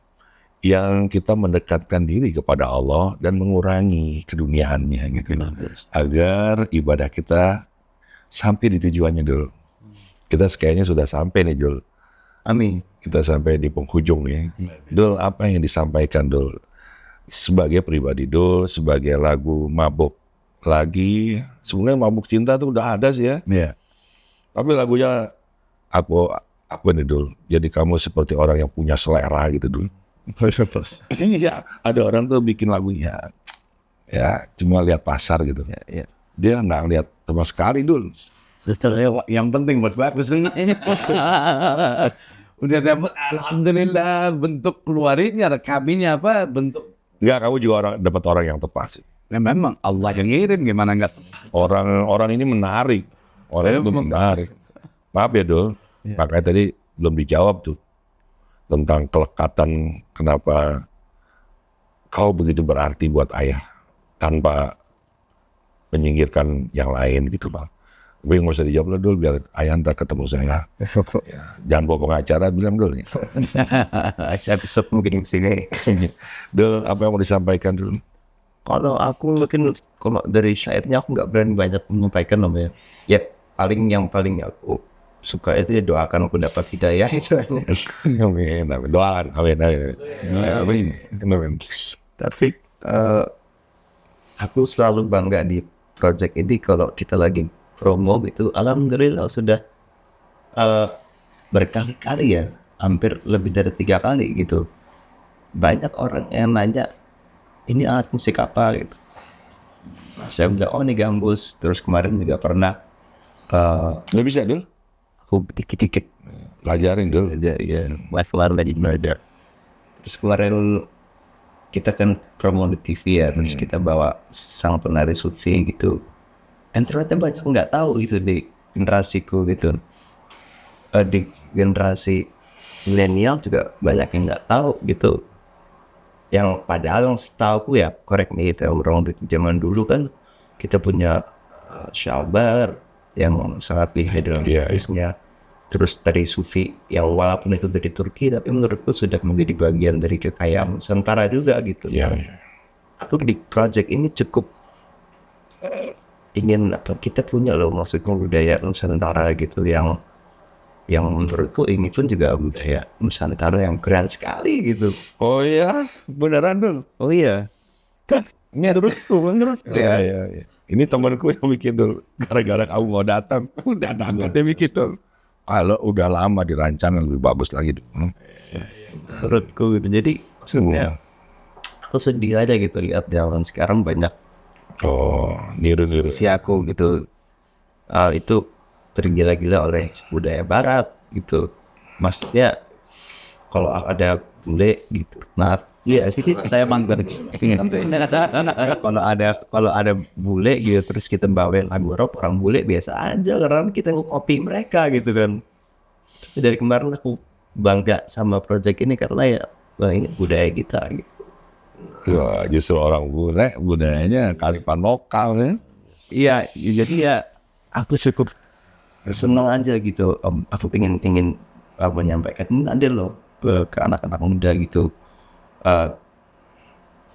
yang kita mendekatkan diri kepada Allah dan mengurangi keduniaannya gitu, agar ibadah kita sampai di tujuannya dulu. Kita kayaknya sudah sampai nih Dul. Amin. Kita sampai di penghujung ya. Dul, apa yang disampaikan Dul? Sebagai pribadi Dul, sebagai lagu mabuk lagi, sebenarnya mabuk cinta tuh udah ada sih ya. Iya. Tapi lagunya aku nih Dul. Jadi kamu seperti orang yang punya selera gitu Dul. Iya, ada orang tuh bikin lagunya ya cuma lihat pasar gitu. Ya. Dia nggak lihat sama sekali Dul. Yang penting buat bagus. Udah dapat, alhamdulillah, bentuk keluarinnya, rekaminya apa bentuk. Enggak, kamu juga dapat orang yang tepat sih. Ya memang Allah yang ngirim, gimana nggak tepat. Orang ini menarik. Orang itu menarik. Maaf ya Dul, makanya tadi belum dijawab tuh tentang kelekatan, kenapa kau begitu berarti buat ayah tanpa menyingkirkan yang lain gitu Bang. Tapi nggak usah dijawab lah Dul, biar ayah ntar ketemu saya. Ya, jangan bawa pengacara, bilang Dul. Saya besok mungkin sini. Dul, apa yang mau disampaikan Dul? Kalau aku mungkin kalau dari syairnya aku nggak berani banyak menyampaikan namanya. Ya paling aku suka itu ya doakan aku dapat hidayah itu. Amin, doakan, amin. Tapi aku selalu bangga di project ini kalau kita lagi promo itu, alhamdulillah sudah berkali-kali ya, hampir lebih dari 3 kali gitu. Banyak orang yang nanya, ini alat musik apa gitu. Saya bilang, oh ini gambus. Terus kemarin juga pernah Lu bisa Dul? aku dikit-dikit Pelajarin Dul. aja ya, keluar dari belajar. Terus kemarin kita kan promo di TV ya, terus kita bawa sang penari sufi gitu. Dan ternyata banyak nggak tahu gitu di generasiku gitu. Di generasi milenial juga banyak yang nggak tahu gitu. Yang padahal yang setahu ya, correct me if I'm wrong, di zaman dulu kan kita punya Shalbar yang sangat lihai dalam musiknya. Terus tari sufi yang walaupun itu dari Turki, tapi menurutku sudah menjadi bagian dari kekayaan Nusantara juga gitu. Iya. Aku di project ini cukup ingin apa, kita punya loh maksudnya budaya Nusantara gitu yang menurutku ini pun juga budaya Nusantara yang keren sekali gitu. Oh iya, beneran Dul. Oh iya. Kan menurutku. Iya. Ini temanku yang bikin Dul. Gara-gara kamu mau datang, udah datang dia bikin Dul. Kalau udah lama dirancang lebih bagus lagi Dul. Menurutku gitu. Jadi maksudnya aku sedih aja gitu lihat zaman sekarang banyak Oh, niru-niru. si aku gitu itu tergila-gila oleh budaya barat gitu. Maksudnya kalau ada bule gitu, maaf iya sih saya manggar kalau ada bule gitu terus kita bawain lagu rock, orang bule biasa aja karena kita ngopi mereka gitu kan. Tapi dari kemarin aku bangga sama project ini karena ya wah ini budaya kita gitu. Wah, justru orang bule budayanya kearifan lokal ya. Iya, jadi ya aku cukup senang aja gitu. Aku pengen menyampaikan ini ada loh ke anak-anak muda gitu.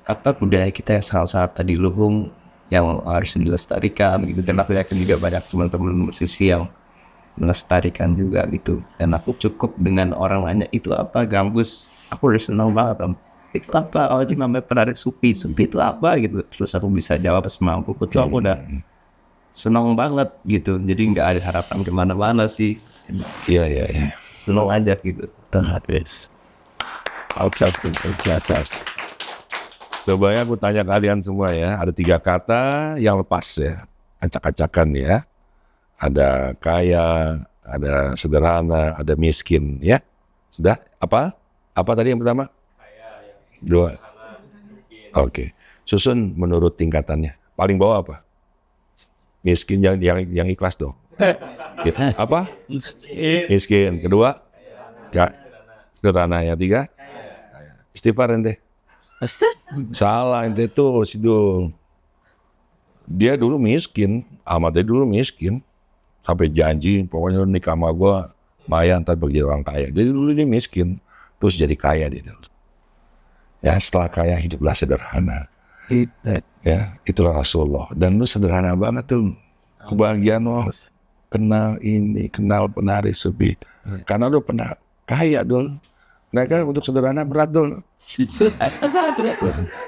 Apa budaya kita yang sangat-sangat tadi luhung yang harus dilestarikan gitu. Dan aku yakin juga banyak teman-teman musisi yang melestarikan juga gitu. Dan aku cukup dengan orang nanya itu apa gambus. Aku udah senang banget itu apa? Oh itu namanya penari sufi. Sufi itu apa gitu. Terus aku bisa jawab semampu. Itu aku udah senang banget gitu. Jadi nggak ada harapan kemana-mana sih. Iya. Senang aja gitu. Habis. Coba ya aku tanya kalian semua ya. Ada 3 kata yang lepas ya. Acak-acakan ya. Ada kaya, ada sederhana, ada miskin ya. Sudah? Apa? Apa tadi yang pertama? Kaya. 2. Oke. Susun menurut tingkatannya. Paling bawah apa? Miskin yang ikhlas dong. Gitu. Apa? Miskin. Kedua? Sederhana. Yang 3? Istighfar ente. Salah ente tuh si Dul. Dia dulu miskin. Ahmad dia dulu miskin. Sampai janji pokoknya lu nikah sama gua Maya ntar bagi orang kaya. Jadi dulu dia miskin. Terus jadi kaya dia. Ya setelah kaya hiduplah sederhana. Ya itulah Rasulullah. Dan lu sederhana banget tuh. Kebahagiaan lo. Kenal penari sufi. Karena lu pernah kaya Dul. Mereka untuk sederhana berat Dul.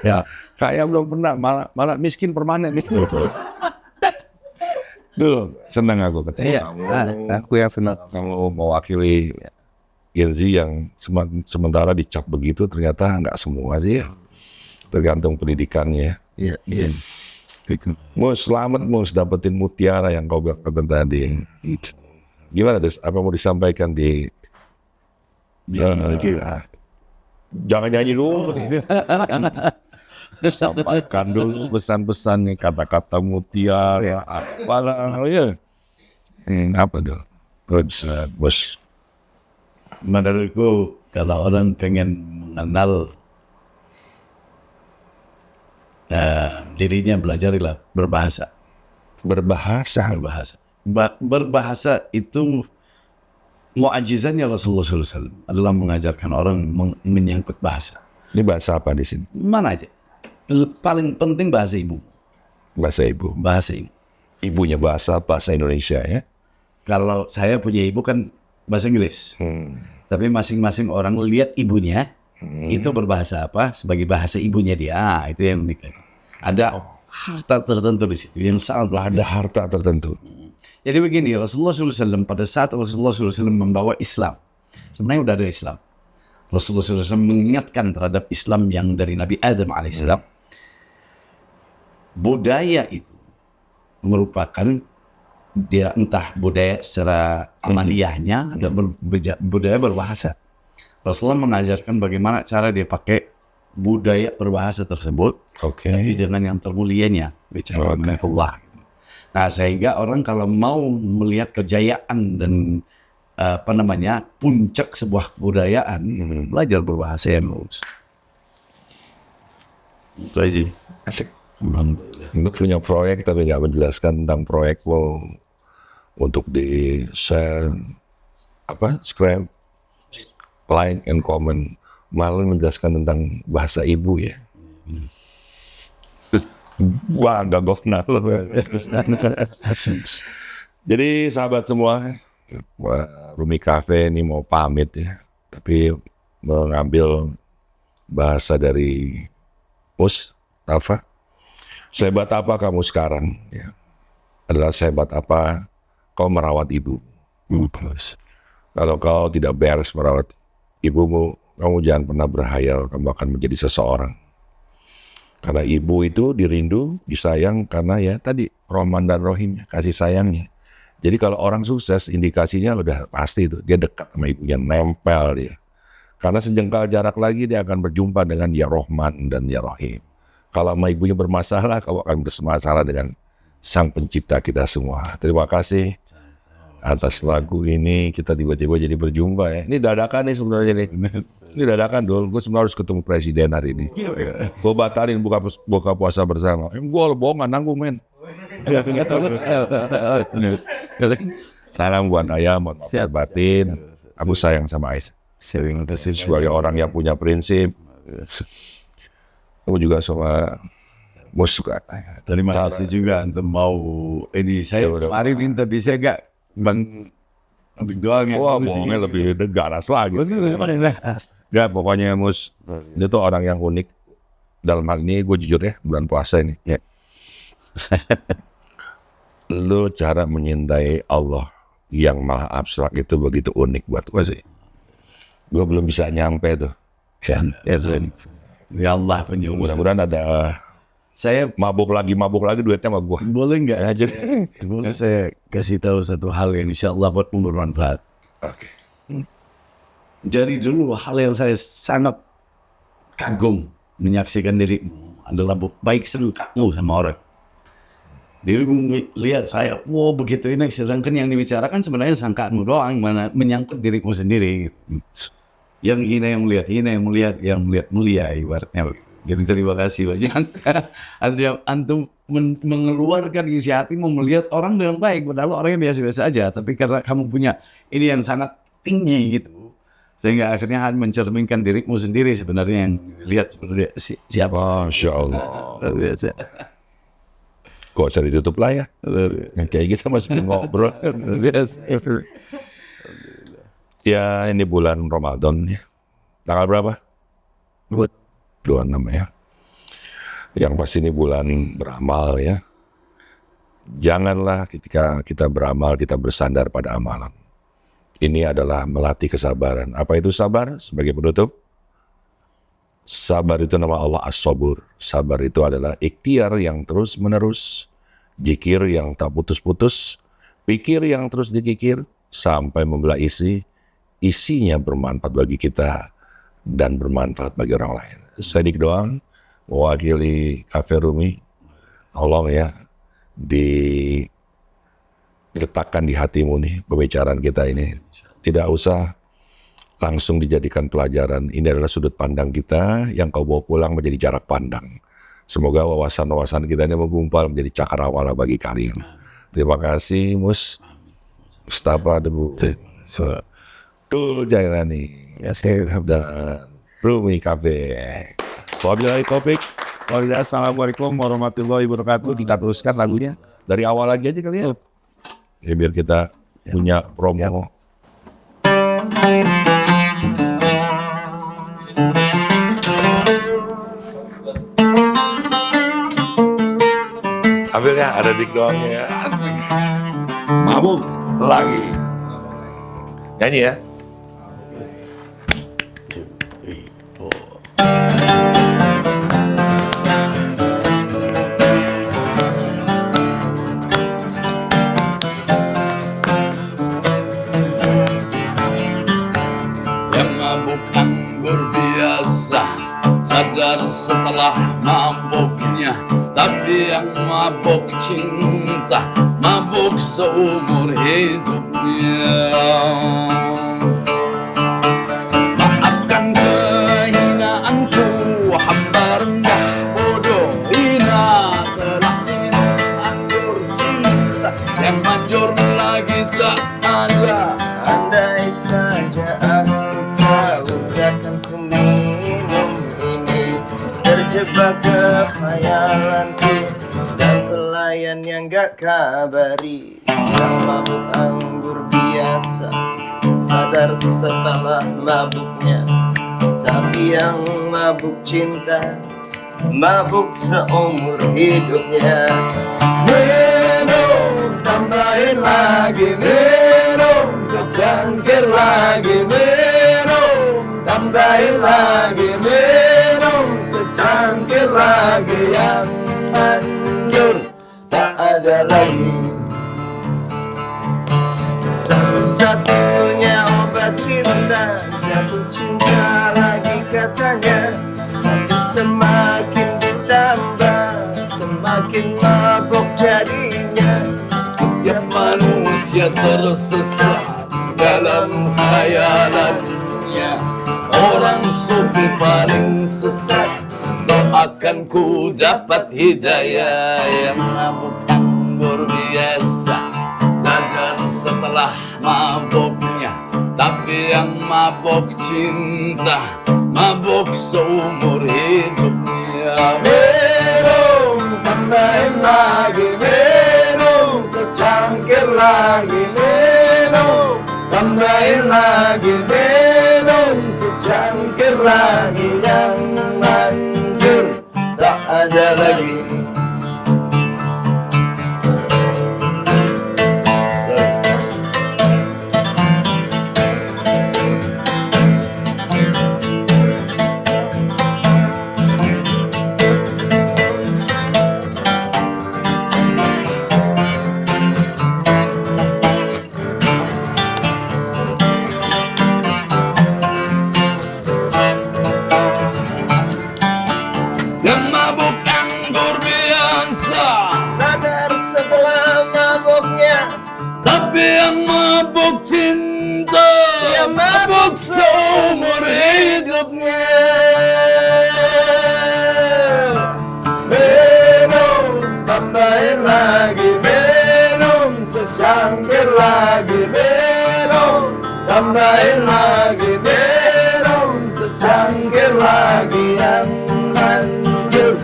Ya kaya belum pernah. Malah miskin permanen. Dul, senang aku ketemu kamu. Aku yang senang. Kamu mewakili Gen Z yang sementara dicap begitu, ternyata nggak semua sih ya. Tergantung pendidikannya. Iya. Mus, selamat Mus, dapetin mutiara yang kau bilang tadi. Gimana Des, apa mau disampaikan di... Jangan nyanyi dulu. Sampaikan dulu pesan-pesannya, kata-kata mutiara, apalah ya. Apa dong? Bos. Menurutku kalau orang pengen mengenal dirinya, belajarilah berbahasa. Berbahasa itu mu'ajizannya Rasulullah SAW adalah mengajarkan orang menyangkut bahasa. Ini bahasa apa di sini? Mana aja. Paling penting bahasa ibu. Bahasa ibu. Bahasa ibu. Ibunya bahasa Indonesia ya. Kalau saya punya ibu kan bahasa Inggris. Tapi masing-masing orang lihat ibunya itu berbahasa apa sebagai bahasa ibunya dia. Itu yang unik. Ada harta tertentu di situ yang sangat Ada harta tertentu. Jadi begini, Rasulullah SAW pada saat Rasulullah SAW membawa Islam, sebenarnya udah ada Islam. Rasulullah SAW mengingatkan terhadap Islam yang dari Nabi Adam alaihissalam. Budaya itu merupakan dia entah budaya secara amaliyahnya atau budaya berbahasa. Rasulullah mengajarkan bagaimana cara dia pakai budaya berbahasa tersebut, tapi dengan yang termulianya, bicara mengenai Allah. Nah, sehingga orang kalau mau melihat kejayaan dan puncak sebuah kebudayaan, belajar berbahasa yang bagus. Itu aja. Asik. Untuk punya proyek tapi nggak menjelaskan tentang proyek untuk di share, subscribe, like, and comment, malah menjelaskan tentang bahasa ibu ya. Wah, gak kenal. Jadi sahabat semua, Rumi Cafe ini mau pamit ya, tapi mengambil bahasa dari Mustafa. Sehebat apa kamu sekarang? Ya. Adalah sehebat apa kau merawat ibu. Kalau kau tidak beres merawat ibumu, kamu jangan pernah berhayal kamu akan menjadi seseorang. Karena ibu itu dirindu, disayang karena ya tadi Rahman dan Rahimnya, kasih sayangnya. Jadi kalau orang sukses indikasinya udah pasti itu dia dekat sama ibunya, nempel dia. Karena sejengkal jarak lagi dia akan berjumpa dengan ya Rahman dan ya Rahim. Kalau sama ibunya bermasalah, kamu akan bermasalah dengan Sang Pencipta kita semua. Terima kasih atas lagu ini, kita tiba-tiba jadi berjumpa ya. Ini dadakan nih sebenarnya nih. Ini dadakan dulu, gue sebenarnya harus ketemu presiden hari ini. Gue batalin buka puasa bersama. Gue bohong, nanggung men. Salam buat ayah, mohon maaf batin. Aku sayang sama Ais. Sebagai orang yang punya prinsip. Aku juga sama Mus suka. Terima kasih juga untuk mau ini. Saya kemarin minta bisa gak Bang doang yang wah bohongnya lebih ganas lagi. Ya pokoknya Mus dia tuh orang yang unik. Dalam hal ini gue jujur ya, bulan puasa ini ya. Lu cara menyintai Allah yang maha abstrak itu begitu unik buat gue sih. Gue belum bisa nyampe tuh. Ya Allah penyuruh. Mudah-mudahan ada saya mabuk lagi duitnya sama gue. Boleh nggak? Boleh saya kasih tahu satu hal yang insya Allah buat bermanfaat. Oke. Dari dulu hal yang saya sangat kagum menyaksikan dirimu adalah baik seru kamu sama orang. Dirimu lihat saya, wow begitu ini, sedangkan yang dibicarakan sebenarnya sangkaanmu doang, mana menyangkut dirimu sendiri. Yang hina yang melihat, yang melihat mulia ibaratnya. Jadi terima kasih banyak. Antum mengeluarkan isi hatimu melihat orang dengan baik, padahal orangnya biasa-biasa aja. Tapi karena kamu punya ini yang sangat tinggi gitu, sehingga akhirnya mencerminkan dirimu sendiri sebenarnya yang lihat sebenarnya siapa. Masya Allah. Kok usah ditutup lah ya. Kayak kita masih ngobrol. Ya ini bulan Ramadan ya. Tanggal berapa? 26 ya. Yang pasti ini bulan beramal ya. Janganlah ketika kita beramal kita bersandar pada amalan. Ini adalah melatih kesabaran. Apa itu sabar? Sebagai penutup. Sabar itu nama Allah As-Sabur. Sabar itu adalah ikhtiar yang terus menerus. Zikir yang tak putus-putus. Pikir yang terus dikikir. Sampai membelah isi. Isinya bermanfaat bagi kita dan bermanfaat bagi orang lain. Sedikit doang mewakili Cafe Rumi, tolong ya diletakkan di hatimu nih pembicaraan kita ini. Tidak usah langsung dijadikan pelajaran. Ini adalah sudut pandang kita yang kau bawa pulang menjadi jarak pandang. Semoga wawasan-wawasan kita ini menggumpal menjadi cakrawala bagi kalian. Terima kasih Mustafa Debu. Dul Jailani dan Rumi Cafe. Wabillahi taufiq. Assalamualaikum warahmatullahi wabarakatuh. Kita teruskan lagunya dari awal lagi aja kali ya. Ya biar kita punya promo. Ambilnya ada dik doangnya. Asik. mabuk lagi. Nyanyi ya. Yang mabuk anggur biasa sadar setelah mabuknya, tapi yang mabuk cinta mabuk seumur hidupnya. Maafkan kehinaanku, hamba rendah bodoh hina, telah minum anggur cinta yang manjur lagi tak ada. Andai saja aku tahu takkan ku minum ini, terjebak ke khayalanku dan pelayan yang gak kabari. Yang mabuk anggur biasa sadar setelah mabuknya, tapi yang mabuk cinta mabuk seumur hidupnya. Minum, tambahin lagi, minum, secangkir lagi, minum, tambahin lagi, minum, secangkir lagi, yang manjur tak ada lagi. Satu-satunya obat cinta, jatuh cinta lagi katanya, tapi semakin ditambah semakin mabuk jadinya. Setiap manusia tersesat dalam khayalannya. Orang sufi paling sesat, doakan ku dapat hidayah. Yang mabuk anggur biasa sadar setelah mabuknya, tapi yang mabuk cinta mabuk seumur hidupnya. Minum, tambahin lagi, minum, secangkir lagi, minum, tambahin lagi, minum, secangkir lagi, yang manjur tak ada lagi. Yang mabuk anggur biasa Sadar setelah mabuknya, tapi yang mabuk cinta yang mabuk seumur hidupnya. Minum, tambahin lagi, minum, secangkir lagi, minum, tambahin lagi, minum, secangkir lagi, yang manjur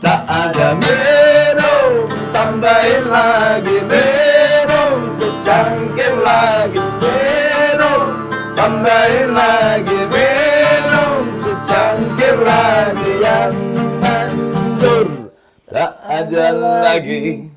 tak ada. Minum, tambahin lagi, minum, secangkir lagi, minum, tambahin lagi, minum, secangkir lagi, yang manjur tak ada lagi.